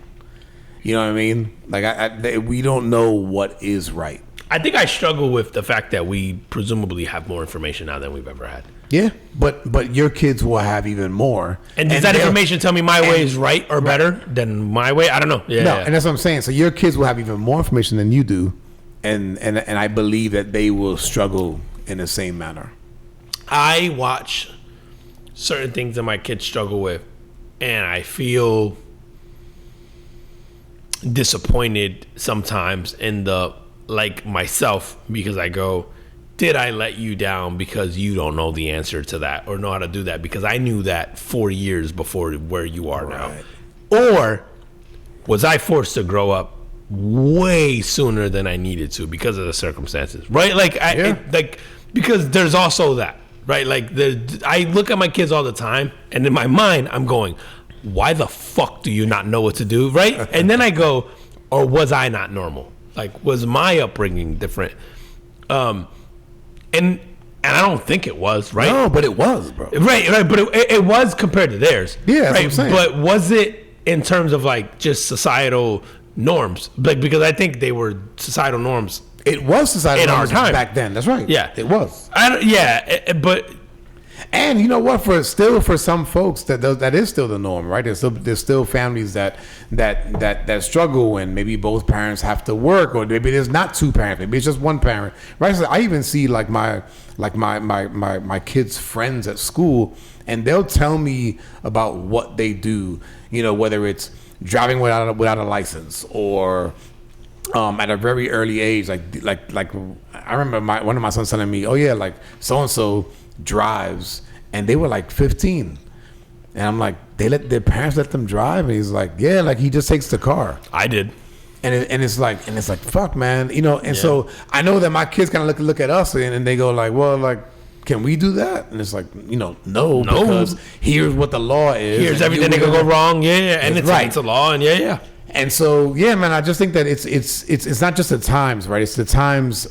S1: You know what I mean? Like, we don't know what is right.
S2: I think I struggle with the fact that we presumably have more information now than we've ever had.
S1: Yeah, but your kids will have even more.
S2: And does that information tell me my way is right or better than my way? I don't know. Yeah,
S1: no, and that's what I'm saying. So your kids will have even more information than you do, and I believe that they will struggle in the same manner.
S2: I watch certain things that my kids struggle with, and I feel disappointed sometimes in myself, because I go, did I let you down because you don't know the answer to that or know how to do that? Because I knew that 4 years before where you are now. Or was I forced to grow up way sooner than I needed to because of the circumstances, right? Because there's also that, right? Like, I look at my kids all the time, and in my mind, I'm going, why the fuck do you not know what to do, right? And then I go, or was I not normal? Like, was my upbringing different? And I don't think it was, right?
S1: No, but it was, bro.
S2: Right, but it was compared to theirs.
S1: Yeah, that's
S2: right?
S1: what I'm saying.
S2: But was it in terms of like just societal norms? Like, because I think they were societal norms.
S1: It was societal
S2: in
S1: norms
S2: our time
S1: back then. That's right.
S2: Yeah,
S1: it was.
S2: But.
S1: And you know what? For some folks, that is still the norm, right? There's still families that struggle, and maybe both parents have to work, or maybe there's not two parents, maybe it's just one parent, right? So I even see like my kids' friends at school, and they'll tell me about what they do. You know, whether it's driving without a license, or at a very early age, like I remember one of my sons telling me, oh yeah, like so and so drives, and they were like 15, and I'm like, their parents let them drive, and he's like, yeah, like he just takes the car.
S2: I did.
S1: And it's like fuck, man, you know. And so I know that my kids kind of look at us, and they go like, well, like, can we do that? And it's like, you know, no, because here's what the law is.
S2: Here's everything that could go wrong. Yeah, and it's right. It's a law, and yeah.
S1: And so, yeah, man, I just think that it's not just the times, right? It's the times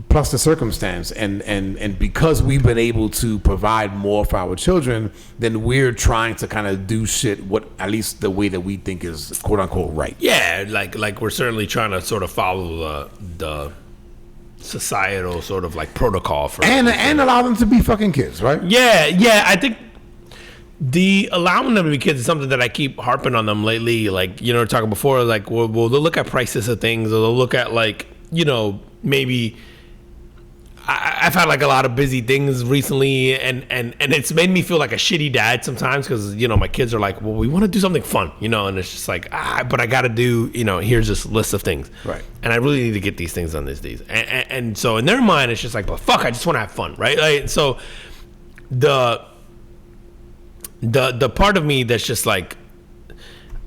S1: plus the circumstance, and because we've been able to provide more for our children, then we're trying to kind of do shit what at least the way that we think is quote unquote right.
S2: Yeah, like we're certainly trying to sort of follow the societal sort of like protocol for
S1: and allow them to be fucking kids, right?
S2: Yeah. I think the allowing them to be kids is something that I keep harping on them lately. Like, you know, talking before, like, well, they'll look at prices of things, or they'll look at, like, you know, maybe I've had like a lot of busy things recently, and it's made me feel like a shitty dad sometimes, because, you know, my kids are like, well, we want to do something fun, you know, and it's just like, but I got to do, you know, here's this list of things. Right. And I really need to get these things done these days. And so in their mind, it's just like, well, fuck, I just want to have fun, right? Like, so the part of me that's just like,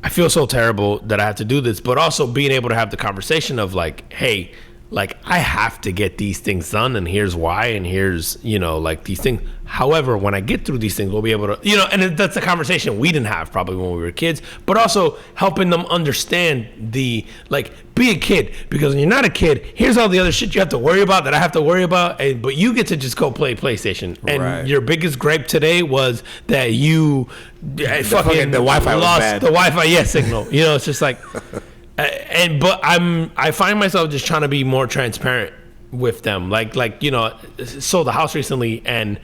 S2: I feel so terrible that I have to do this, but also being able to have the conversation of like, hey, like, I have to get these things done, and here's why, and here's, you know, like, these things. However, when I get through these things, we'll be able to, you know, and that's a conversation we didn't have probably when we were kids, but also helping them understand be a kid, because when you're not a kid, here's all the other shit you have to worry about that I have to worry about, but you get to just go play PlayStation. And your biggest gripe today was that you the
S1: Wi-Fi
S2: lost
S1: was bad.
S2: The Wi-Fi signal. You know, it's just like... But I find myself just trying to be more transparent with them. Like, you know, sold the house recently, and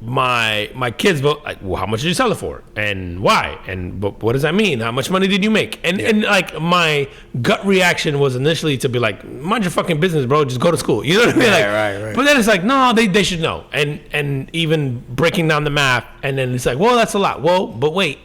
S2: my kids both like, well, how much did you sell it for, and why, and but what does that mean? How much money did you make? And like, my gut reaction was initially to be like, mind your fucking business, bro. Just go to school. You know what I mean? Right. But then it's like, no, they should know. And even breaking down the math, and then it's like, well, that's a lot. Well, but wait.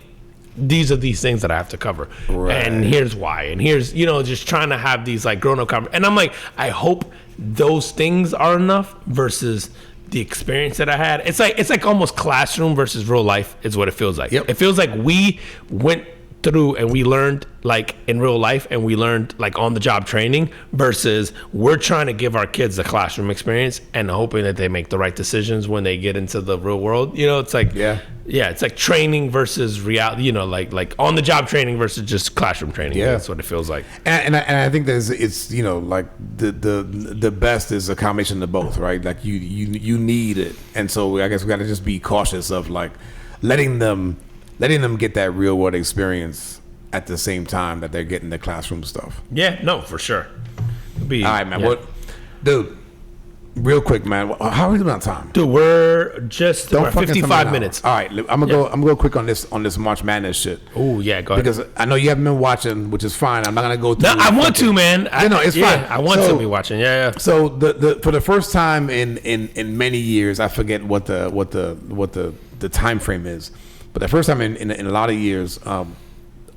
S2: These are these things that I have to cover, and here's why, and here's, you know, just trying to have these like grown up and I'm like, I hope those things are enough versus the experience that I had. It's like almost classroom versus real life is what it feels like. It feels like we went through and we learned like in real life and we learned like on the job training versus we're trying to give our kids the classroom experience and hoping that they make the right decisions when they get into the real world. You know, it's like it's like training versus reality. You know, like on the job training versus just classroom training. Yeah, that's what it feels like.
S1: And I think it's you know, like the best is a combination of both, right? Like you need it, and so I guess we got to just be cautious of like letting them get that real world experience at the same time that they're getting the classroom stuff.
S2: Yeah, no, for sure.
S1: All right, man. What, dude? Real quick, man. How are we doing on time?
S2: Dude, we're just 55 minutes.
S1: All right, I'm gonna go quick on this March Madness shit.
S2: Oh yeah, go ahead.
S1: Because I know you haven't been watching, which is fine. I'm not gonna go through.
S2: No, I want to, man.
S1: It's fine.
S2: I want to be watching. Yeah.
S1: So the for the first time in many years, I forget what the time frame is, but the first time in a lot of years,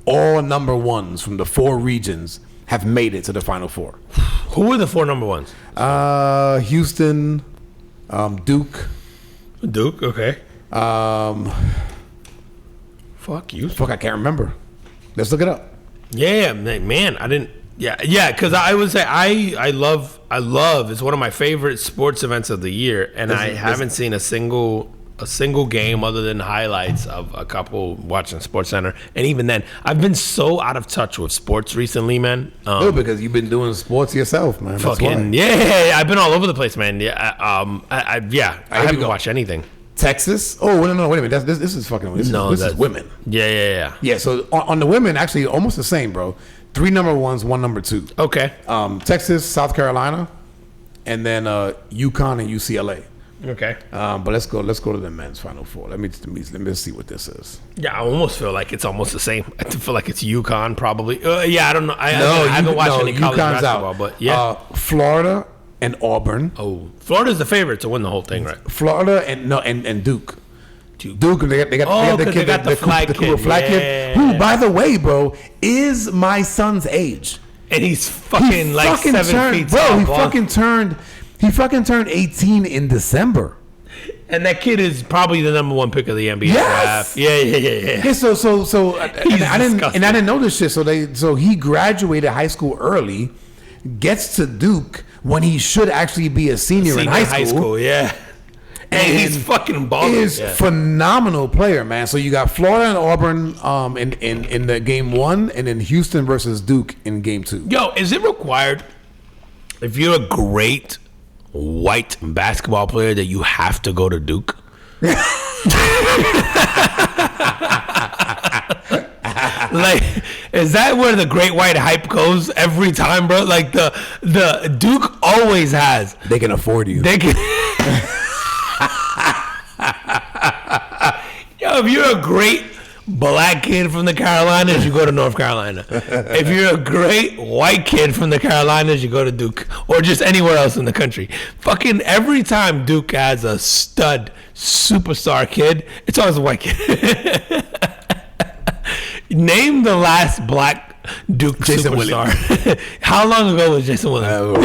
S1: all number ones from the 4 regions have made it to the Final Four.
S2: Who are the 4 number ones?
S1: Houston, Duke.
S2: Duke, okay. Fuck you.
S1: Fuck, I can't remember. Let's look it up.
S2: Yeah, man, I didn't. Yeah, because I would say I love. It's one of my favorite sports events of the year, and I haven't seen a single game other than highlights of a couple watching SportsCenter, and even then, I've been so out of touch with sports recently, man.
S1: Because you've been doing sports yourself, man.
S2: Fucking yeah, I've been all over the place, man. Yeah, I haven't watched anything.
S1: Texas? Oh no, wait a minute. This is fucking. This is women.
S2: Yeah.
S1: Yeah. So on the women, actually, almost the same, bro. 3 number ones, 1 number 2.
S2: Okay.
S1: Texas, South Carolina, and then UConn and UCLA.
S2: Okay.
S1: But let's go to the men's Final Four. Let me see what this is.
S2: Yeah, I almost feel like it's almost the same. I feel like it's UConn probably. I don't know. I haven't watched any college
S1: UConn's
S2: basketball,
S1: out.
S2: But yeah.
S1: Florida and Auburn.
S2: Oh, Florida's the favorite to win the whole thing, right?
S1: Florida and Duke. Duke, they got the flag kid, who, by the way, bro, is my son's age,
S2: and he's fucking 7 feet tall.
S1: Bro, he fucking turned 18 in December.
S2: And that kid is probably the number 1 pick of the NBA draft. Yeah.
S1: Yeah, so I didn't know this shit. So he graduated high school early, gets to Duke when he should actually be a senior in high school.
S2: Yeah. And he's fucking balling.
S1: He's phenomenal player, man. So you got Florida and Auburn in the game 1, and then Houston versus Duke in game 2.
S2: Yo, is it required if you're a great white basketball player that you have to go to Duke? Like, is that where the great white hype goes every time, bro? Like the Duke always has.
S1: They can afford you.
S2: They can. Yo, if you're a great black kid from the Carolinas, you go to North Carolina. If you're a great white kid from the Carolinas, you go to Duke, or just anywhere else in the country. Fucking every time Duke has a stud superstar kid, it's always a white kid. Name the last black Duke
S1: Jason
S2: superstar. How long ago was Jason Williams?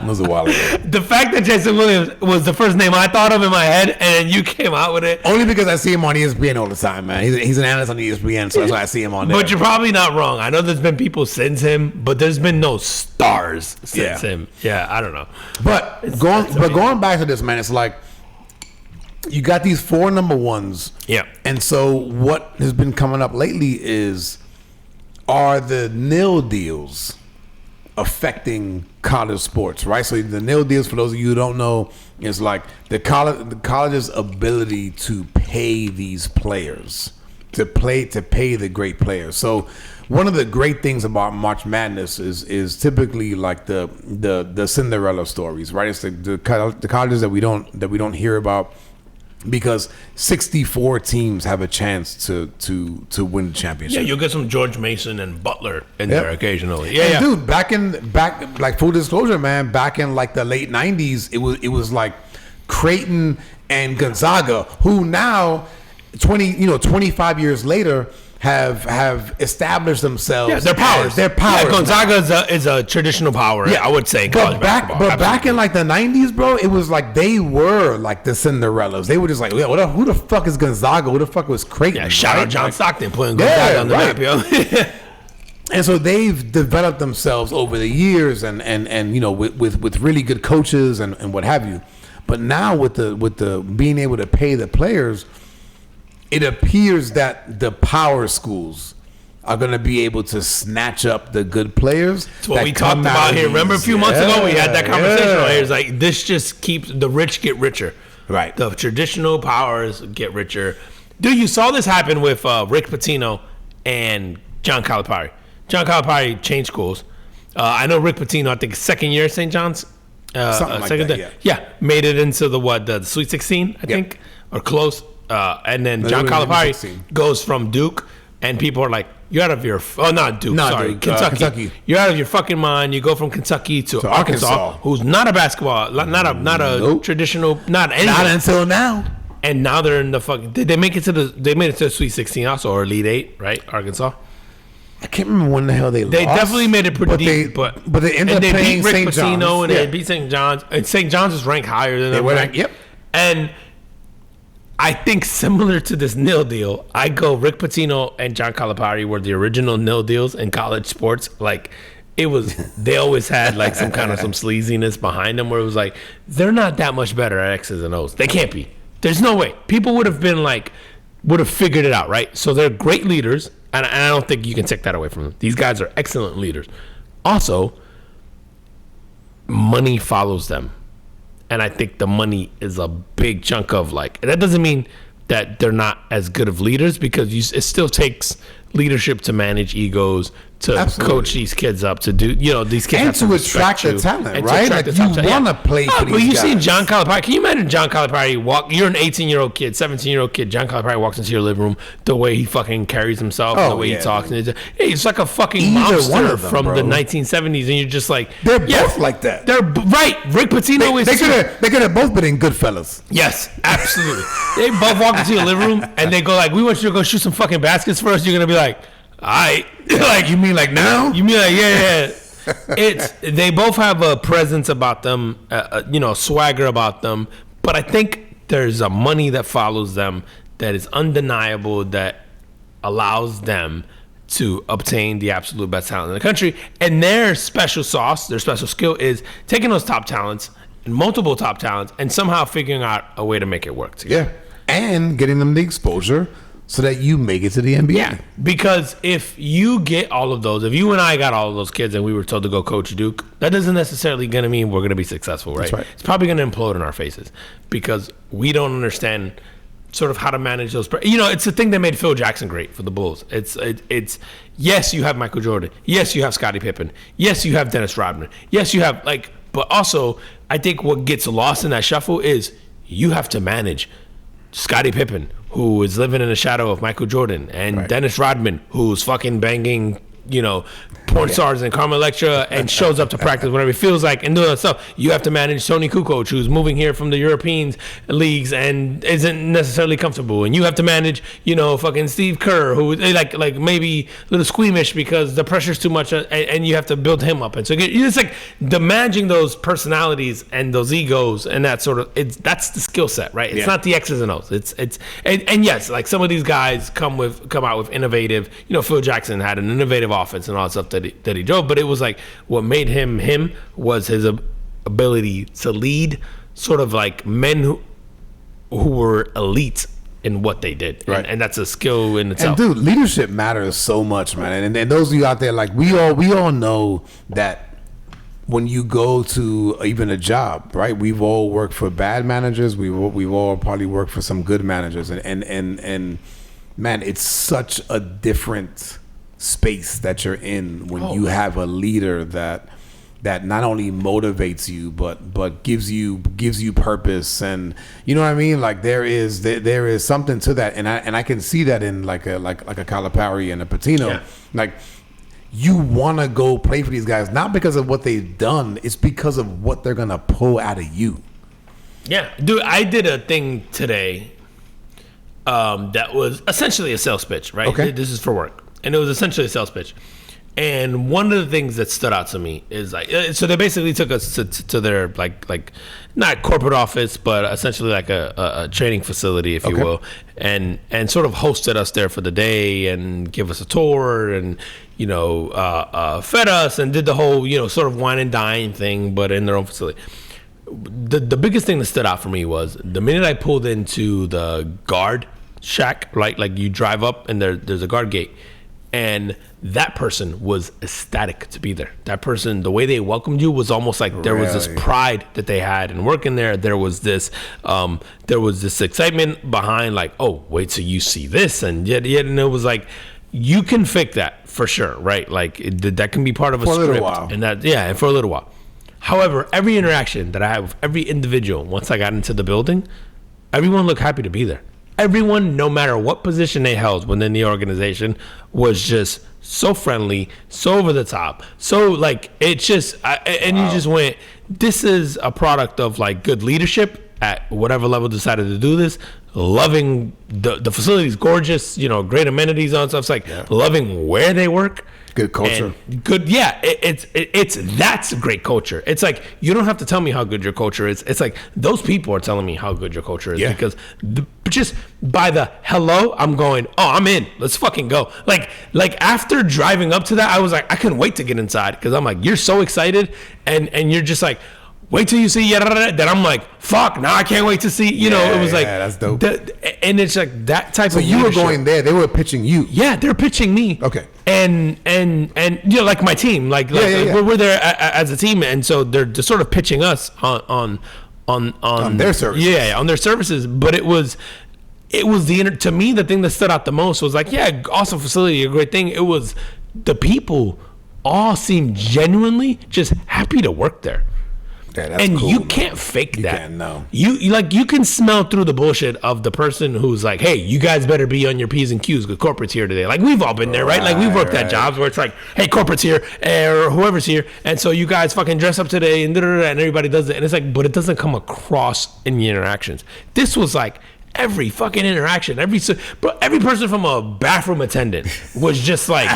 S1: It was a while ago.
S2: The fact that Jason Williams was the first name I thought of in my head, and you came out with it.
S1: Only because I see him on ESPN all the time, man. He's an analyst on ESPN, so that's why I see him on there.
S2: But you're probably not wrong. I know there's been people since him, but there's been no stars since him. Yeah, I don't know.
S1: But going back to this, man, it's like you got these 4 number ones.
S2: Yeah.
S1: And so what has been coming up lately are the nil deals affecting college sports, right? So the nil deals, for those of you who don't know, is like the college's ability to pay these players, to pay the great players. So one of the great things about March Madness is typically like the Cinderella stories, right? It's the colleges that we don't hear about, because 64 teams have a chance to win the championship.
S2: Yeah, you'll get some George Mason and Butler in there occasionally. Yeah,
S1: and dude, back like full disclosure, man, back in like the late 90s, it was like Creighton and Gonzaga, who now 25 years later have established themselves.
S2: Yeah, their powers.
S1: Their powers.
S2: Yeah, Gonzaga is a traditional power. Yeah, I would say.
S1: But back in like the 90s, bro, it was like they were like the Cinderellas. They were just like, who the fuck is Gonzaga? Who the fuck was Creighton?
S2: Yeah, shout out John Stockton putting Gonzaga on the map, yo.
S1: And so they've developed themselves over the years, and with really good coaches and what have you. But now with the being able to pay the players, it appears that the power schools are going to be able to snatch up the good players.
S2: That's what we talked about here. Remember a few months ago we had that conversation right here. It's like this just keeps the rich get richer.
S1: Right.
S2: The traditional powers get richer. Dude, you saw this happen with Rick Pitino and John Calipari. John Calipari changed schools. I know Rick Pitino, I think second year at St. John's.
S1: Something like that,
S2: yeah, made it into the Sweet 16, I think, or close. And then John Calipari goes from Duke, and people are like, "You're out of your not Duke, sorry,
S1: Duke,
S2: Kentucky. You're out of your fucking mind. You go from Kentucky to Arkansas, who's not a basketball, not a traditional, not anything.
S1: Not until now.
S2: And now they're in the fucking. They made it to the Sweet 16 also, or Elite 8, right? Arkansas.
S1: I can't remember when the hell they lost.
S2: They definitely made it pretty deep, but
S1: they ended up playing
S2: beat Rick
S1: St.
S2: Pitino
S1: John's.
S2: and they beat St. John's. And St. John's is ranked higher than them.
S1: Yep.
S2: And I think similar to this nil deal, I go Rick Pitino and John Calipari were the original nil deals in college sports. Like it was, they always had like some kind of some sleaziness behind them where it was like they're not that much better at X's and O's. They can't be. There's no way. People would have figured it out, right? So they're great leaders. And I don't think you can take that away from them. These guys are excellent leaders. Also, money follows them. And I think the money is a big chunk of that doesn't mean that they're not as good of leaders because it still takes leadership to manage egos, to coach these kids up, to do, these kids
S1: and
S2: have
S1: to attract the talent, right? Like you want to play for these guys.
S2: You see John Calipari. Can you imagine John Calipari walk? You're an 18-year-old kid, 17-year-old kid. John Calipari walks into your living room, the way he fucking carries himself, the way he talks. He's like a fucking monster from the 1970s, and you're just like,
S1: they're both like that.
S2: They're right. Rick Pitino
S1: they could have both been in Goodfellas.
S2: Yes, absolutely. They both walk into your living room and they go like, "We want you to go shoot some fucking baskets for us." You're gonna be like, all right.
S1: Like, you mean like now?
S2: You mean like, yeah. They both have a presence about them, swagger about them. But I think there's a money that follows them that is undeniable that allows them to obtain the absolute best talent in the country. And their special sauce, their special skill is taking those top talents and multiple top talents and somehow figuring out a way to make it work together.
S1: Yeah. And getting them the exposure so that you make it to the NBA.
S2: Yeah, because if you get all of those, if you and I got all of those kids and we were told to go coach Duke, that doesn't necessarily going to mean we're going to be successful, right?
S1: That's right.
S2: It's probably going to implode in our faces because we don't understand sort of how to manage those. It's the thing that made Phil Jackson great for the Bulls. It's yes, you have Michael Jordan. Yes, you have Scottie Pippen. Yes, you have Dennis Rodman. Yes, you have but also I think what gets lost in that shuffle is you have to manage Scottie Pippen, who is living in the shadow of Michael Jordan, and Dennis Rodman, who's fucking banging, porn stars and Carmen Electra and shows up to practice whenever it feels like and doing that stuff. You have to manage Tony Kukoc, who's moving here from the European leagues and isn't necessarily comfortable. And you have to manage, fucking Steve Kerr, who like maybe a little squeamish because the pressure's too much and you have to build him up. And so it's like managing those personalities and those egos and that sort of, that's the skill set, right? It's not the X's and O's. And yes, like some of these guys come out with innovative, Phil Jackson had an innovative offense and all that stuff that he drove, but it was like what made him was his ability to lead sort of like men who were elite in what they did,
S1: right?
S2: And that's a skill in itself.
S1: And dude, leadership matters so much, man. And those of you out there, like we all know that when you go to even a job, right? We've all worked for bad managers. We've all probably worked for some good managers, and man, it's such a different space that you're in when you have a leader that not only motivates you but gives you purpose, and you know what I mean. Like there is something to that, and I can see that in like a Calipari and a Pitino. Yeah. Like you want to go play for these guys not because of what they've done, it's because of what they're gonna pull out of you.
S2: Yeah, dude, I did a thing today. that was essentially a sales pitch, right?
S1: Okay.
S2: This is for work. And it was essentially a sales pitch. And one of the things that stood out to me is like, so they basically took us to their like not corporate office, but essentially like a training facility, if you will, and sort of hosted us there for the day and give us a tour and, you know, fed us and did the whole, you know, sort of wine and dine thing, but in their own facility. The biggest thing that stood out for me was the minute I pulled into the guard shack, right? Like you drive up and there's a guard gate. And that person was ecstatic to be there. That person, the way they welcomed you was almost like there was this pride that they had in working there. There was this excitement behind like, oh, wait till you see this. And yet, and it was like, you can fake that for sure, right? Like that can be part of a script. For a little while. And that, yeah, and for a little while. However, every interaction that I had with every individual, once I got into the building, everyone looked happy to be there. Everyone, no matter what position they held within the organization, was just so friendly, so over the top, so like it just, you just went, this is a product of like good leadership at whatever level decided to do this, loving the facility's gorgeous, you know, great amenities on stuff. It's like loving where they work.
S1: Good culture.
S2: Good, yeah. That's great culture. It's like you don't have to tell me how good your culture is. It's like those people are telling me how good your culture is because just by the hello, I'm going. Oh, I'm in. Let's fucking go. Like after driving up to that, I was like, I couldn't wait to get inside because I'm like, you're so excited, and you're just like, wait till you see that. I'm like, fuck. Now I can't wait to see. You know, it was like
S1: that's dope.
S2: And it's like that type of.
S1: So you were going there. They were pitching you.
S2: Yeah, they're pitching me.
S1: Okay.
S2: And you know, like my team, like we're there as a team, and so they're sort of pitching us on
S1: their services.
S2: Yeah, on their services. But it was to me the thing that stood out the most was like, yeah, awesome facility, a great thing. It was the people all seemed genuinely just happy to work there.
S1: Yeah, that's
S2: and
S1: cool,
S2: you
S1: man.
S2: can't fake that.
S1: Can't, no.
S2: You can smell through the bullshit of the person who's like, hey, you guys better be on your P's and Q's because corporate's here today. Like we've all been there, right? Like we've worked at jobs where it's like, hey, corporate's here or whoever's here, and so you guys fucking dress up today and and everybody does it, and it's like, but it doesn't come across in the interactions. This was like every fucking interaction, every person from a bathroom attendant was just like,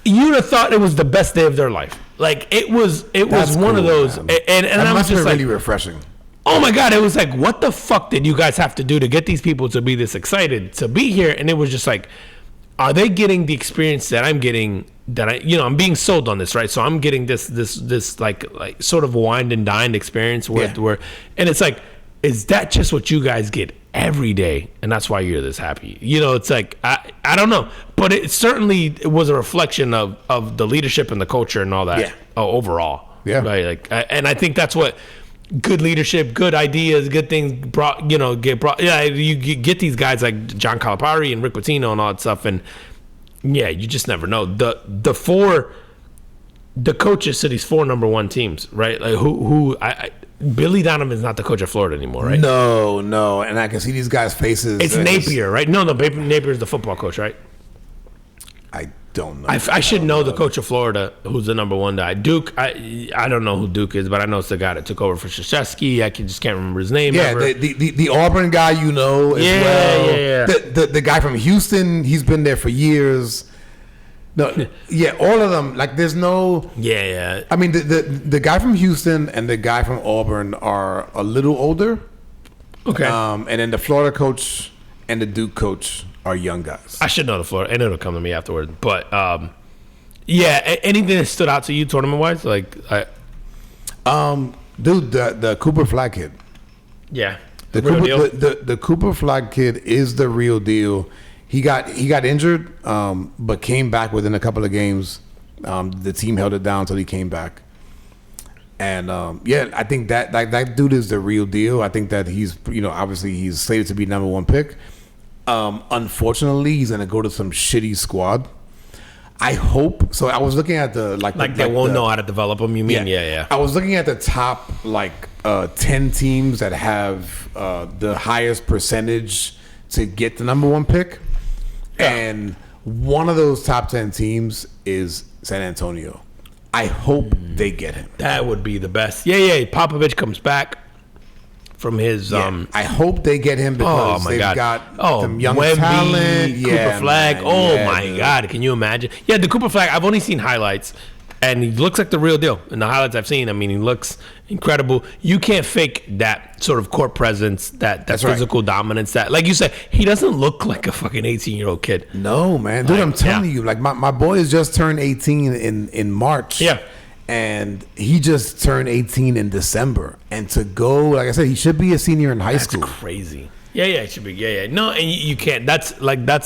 S2: you'd have thought it was the best day of their life. Like it was one cool, of those, man. and I was just like,
S1: really refreshing.
S2: Oh my god! It was like, what the fuck did you guys have to do to get these people to be this excited to be here? And it was just like, are they getting the experience that I'm getting? That I'm being sold on this, right? So I'm getting this like sort of wined and dined experience where, and it's like, is that just what you guys get every day, and that's why you're this happy? You know, it's like I don't know, but it certainly was a reflection of the leadership and the culture and all that overall.
S1: Yeah,
S2: right. Like, and I think that's what good leadership, good ideas, good things get brought. Yeah, you get these guys like John Calipari and Rick Pitino and all that stuff, and yeah, you just never know. The coaches to these 4 number 1 teams, right? Like who Billy Donovan's not the coach of Florida anymore, right?
S1: No, and I can see these guys' faces.
S2: It's Napier, right? No, Napier's the football coach, right?
S1: I don't know.
S2: I should know the coach of Florida, who's the number 1 guy. Duke, I don't know who Duke is, but I know it's the guy that took over for Krzyzewski. I just can't remember his name.
S1: Yeah, the Auburn guy, as well. Yeah. The guy from Houston, he's been there for years. No, yeah, all of them. Like, there's no.
S2: Yeah.
S1: I mean, the guy from Houston and the guy from Auburn are a little older.
S2: Okay.
S1: And then the Florida coach and the Duke coach are young guys.
S2: I should know the Florida, and it'll come to me afterwards. But yeah, anything that stood out to you tournament wise, like
S1: dude, the Cooper Flag kid.
S2: Yeah.
S1: The Cooper Flag kid is the real deal. He got injured, but came back within a couple of games. The team held it down until he came back. And I think that dude is the real deal. I think that he's, obviously he's slated to be number 1 pick. Unfortunately, he's gonna go to some shitty squad. I hope. So I was looking at
S2: they won't know how to develop them. You mean? Yeah.
S1: I was looking at the top 10 teams that have the highest percentage to get the number 1 pick. And one of those top 10 teams is San Antonio. I hope they get him.
S2: That would be the best. Yeah. Popovich comes back from his.
S1: I hope they get him because they've got some young
S2: Wemby,
S1: talent.
S2: Cooper Flag. God, can you imagine? Yeah, the Cooper Flag. I've only seen highlights, and he looks like the real deal. In the highlights I've seen, I mean, he looks incredible. You can't fake that sort of court presence, that physical dominance. That, like you said, he doesn't look like a fucking 18-year-old kid.
S1: No, man, dude, I'm telling you, like my boy has just turned 18 in March.
S2: Yeah.
S1: And he just turned 18 in December. And to go, like I said, he should be a senior in high school.
S2: That's crazy. Yeah, it should be. Yeah. No, and you can't. That's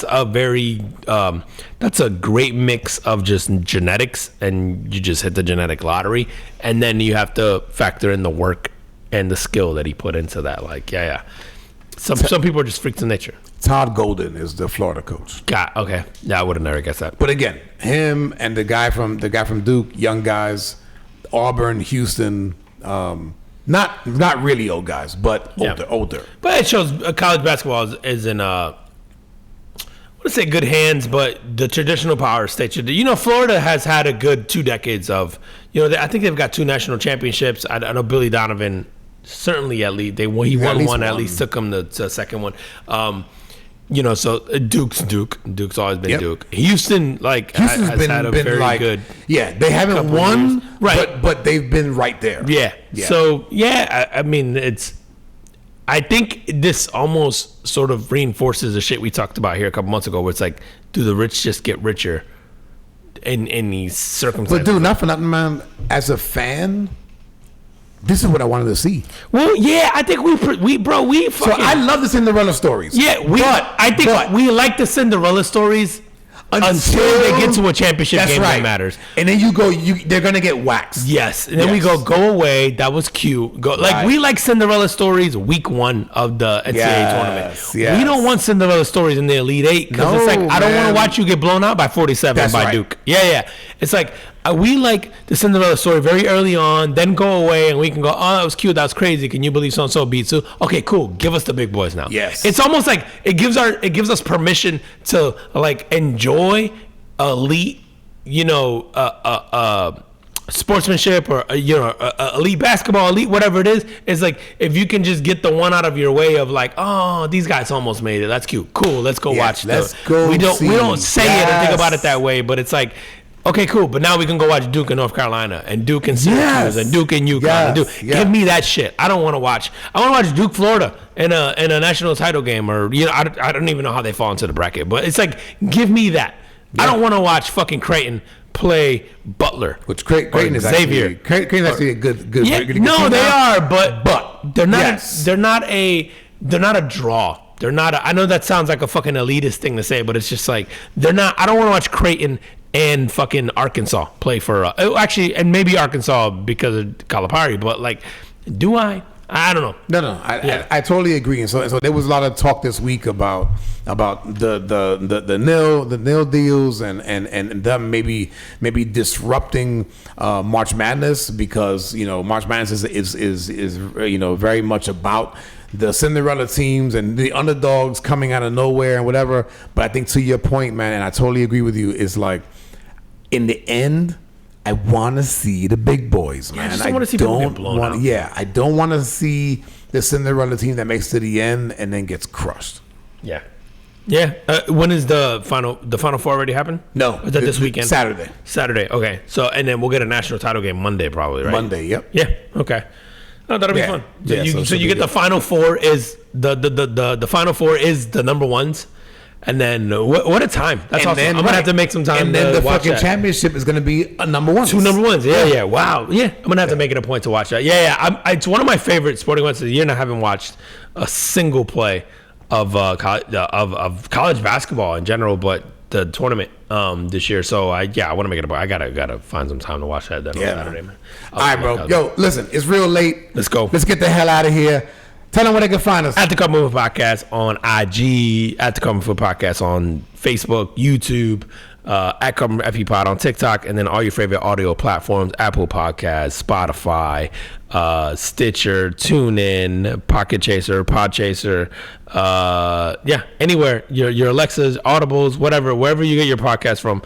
S2: a very, that's a great mix of just genetics, and you just hit the genetic lottery. And then you have to factor in the work and the skill that he put into that. Like, Some people are just freaks of nature.
S1: Todd Golden is the Florida coach.
S2: God, okay. Yeah, I would have never guessed that.
S1: But again, him and the guy from Duke, young guys, Auburn, Houston, not really old guys, but older.
S2: But it shows college basketball is in I want to say good hands, but the traditional power states. You know, Florida has had a good 2 decades of. You know, I think they've got 2 national championships. I know Billy Donovan. Certainly, at least he won one. At least took him to the second one. You know, so Duke's Duke. Duke's always been Duke. Houston's has had a very good.
S1: Yeah, they haven't won, right? But they've been right there.
S2: Yeah. So I mean, I think this almost sort of reinforces the shit we talked about here a couple months ago, where it's like, do the rich just get richer in these circumstances?
S1: But dude, not for nothing, man. As a fan. This is what I wanted to see.
S2: Well, yeah, I think we fucking.
S1: So I love the Cinderella stories.
S2: Yeah, I think we like the Cinderella stories until they get to a championship game that matters.
S1: And then they're gonna get waxed.
S2: Yes, and then we go away. That was cute. We like Cinderella stories week 1 of the NCAA tournament.
S1: Yes.
S2: We don't want Cinderella stories in the Elite 8 because it's like I don't want to watch you get blown out by 47 by Duke. Yeah. It's like. We like the Cinderella story very early on, then go away, and we can go, oh, that was cute, that was crazy. Can you believe so-and-so beat so? Okay, cool. Give us the big boys now.
S1: Yes.
S2: It's almost like it gives us permission to like enjoy elite, sportsmanship or elite basketball, elite whatever it is. It's like if you can just get the one out of your way of like, oh, these guys almost made it. That's cute. Cool. Let's go watch.
S1: Let's go.
S2: We don't say it and think about it that way, but it's like. Okay, cool. But now we can go watch Duke in North Carolina and Duke in Syracuse and Duke in UConn. Give me that shit. I don't want to watch. I want to watch Duke, Florida in a national title game, or I don't even know how they fall into the bracket. But it's like, give me that. Yeah. I don't want to watch fucking Creighton play Butler.
S1: Which Creighton is
S2: Xavier.
S1: Creighton's actually a good.
S2: Yeah,
S1: good
S2: no, they are, but they're not. Yes. They're not a draw. They're not. I know that sounds like a fucking elitist thing to say, but it's just like they're not. I don't want to watch Creighton and fucking Arkansas play for actually, and maybe Arkansas because of Calipari, but like, do I don't know.
S1: No, I totally agree. And so there was a lot of talk this week about the nil deals and them maybe disrupting March Madness, because March Madness is very much about the Cinderella teams and the underdogs coming out of nowhere and whatever. But I think to your point, man, and I totally agree with you, is like, in the end, I want to see the big boys, man.
S2: I just don't want to see people get blown out.
S1: Yeah, I don't want to see the Cinderella team that makes it to the end and then gets crushed.
S2: Yeah. When is the final four already happen?
S1: No.
S2: Is that this weekend?
S1: Saturday.
S2: Okay. So, and then we'll get a national title game Monday probably, right?
S1: Monday, yep.
S2: Yeah. Okay. Oh, that'll be fun. So you get the final four is the final four is the number ones. And then what a time! That's awesome. I'm gonna have to make some time.
S1: And then the fucking championship is gonna be a number one.
S2: 2 number ones. Yeah. Wow. Yeah. I'm gonna have to make it a point to watch that. Yeah. It's one of my favorite sporting events of the year, and I haven't watched a single play of college basketball in general, but the tournament this year. So I want to make it a point. I gotta find some time to watch that. On Saturday, man.
S1: All right, bro. Yo, listen, it's real late.
S2: Let's go.
S1: Let's get the hell out of here. Tell them where they can find us.
S2: At the Cup Movement Podcast on IG, at the Cup Movement Podcast on Facebook, YouTube, at Cup Movement FP Pod on TikTok, and then all your favorite audio platforms: Apple Podcasts, Spotify, Stitcher, TuneIn, Pocket Chaser, Podchaser. Anywhere your Alexas, Audibles, wherever you get your podcast from.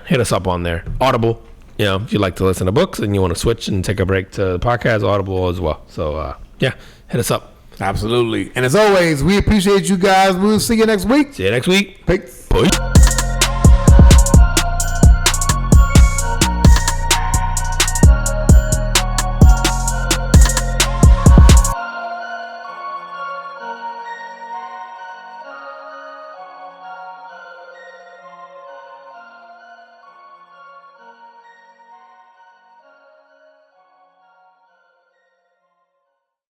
S2: Hit us up on there. Audible. If you like to listen to books and you want to switch and take a break to the podcast, Audible as well. So Yeah, hit us up.
S1: Absolutely. And as always, we appreciate you guys. We'll see you next week.
S2: See you next week.
S1: Peace.
S2: Peace.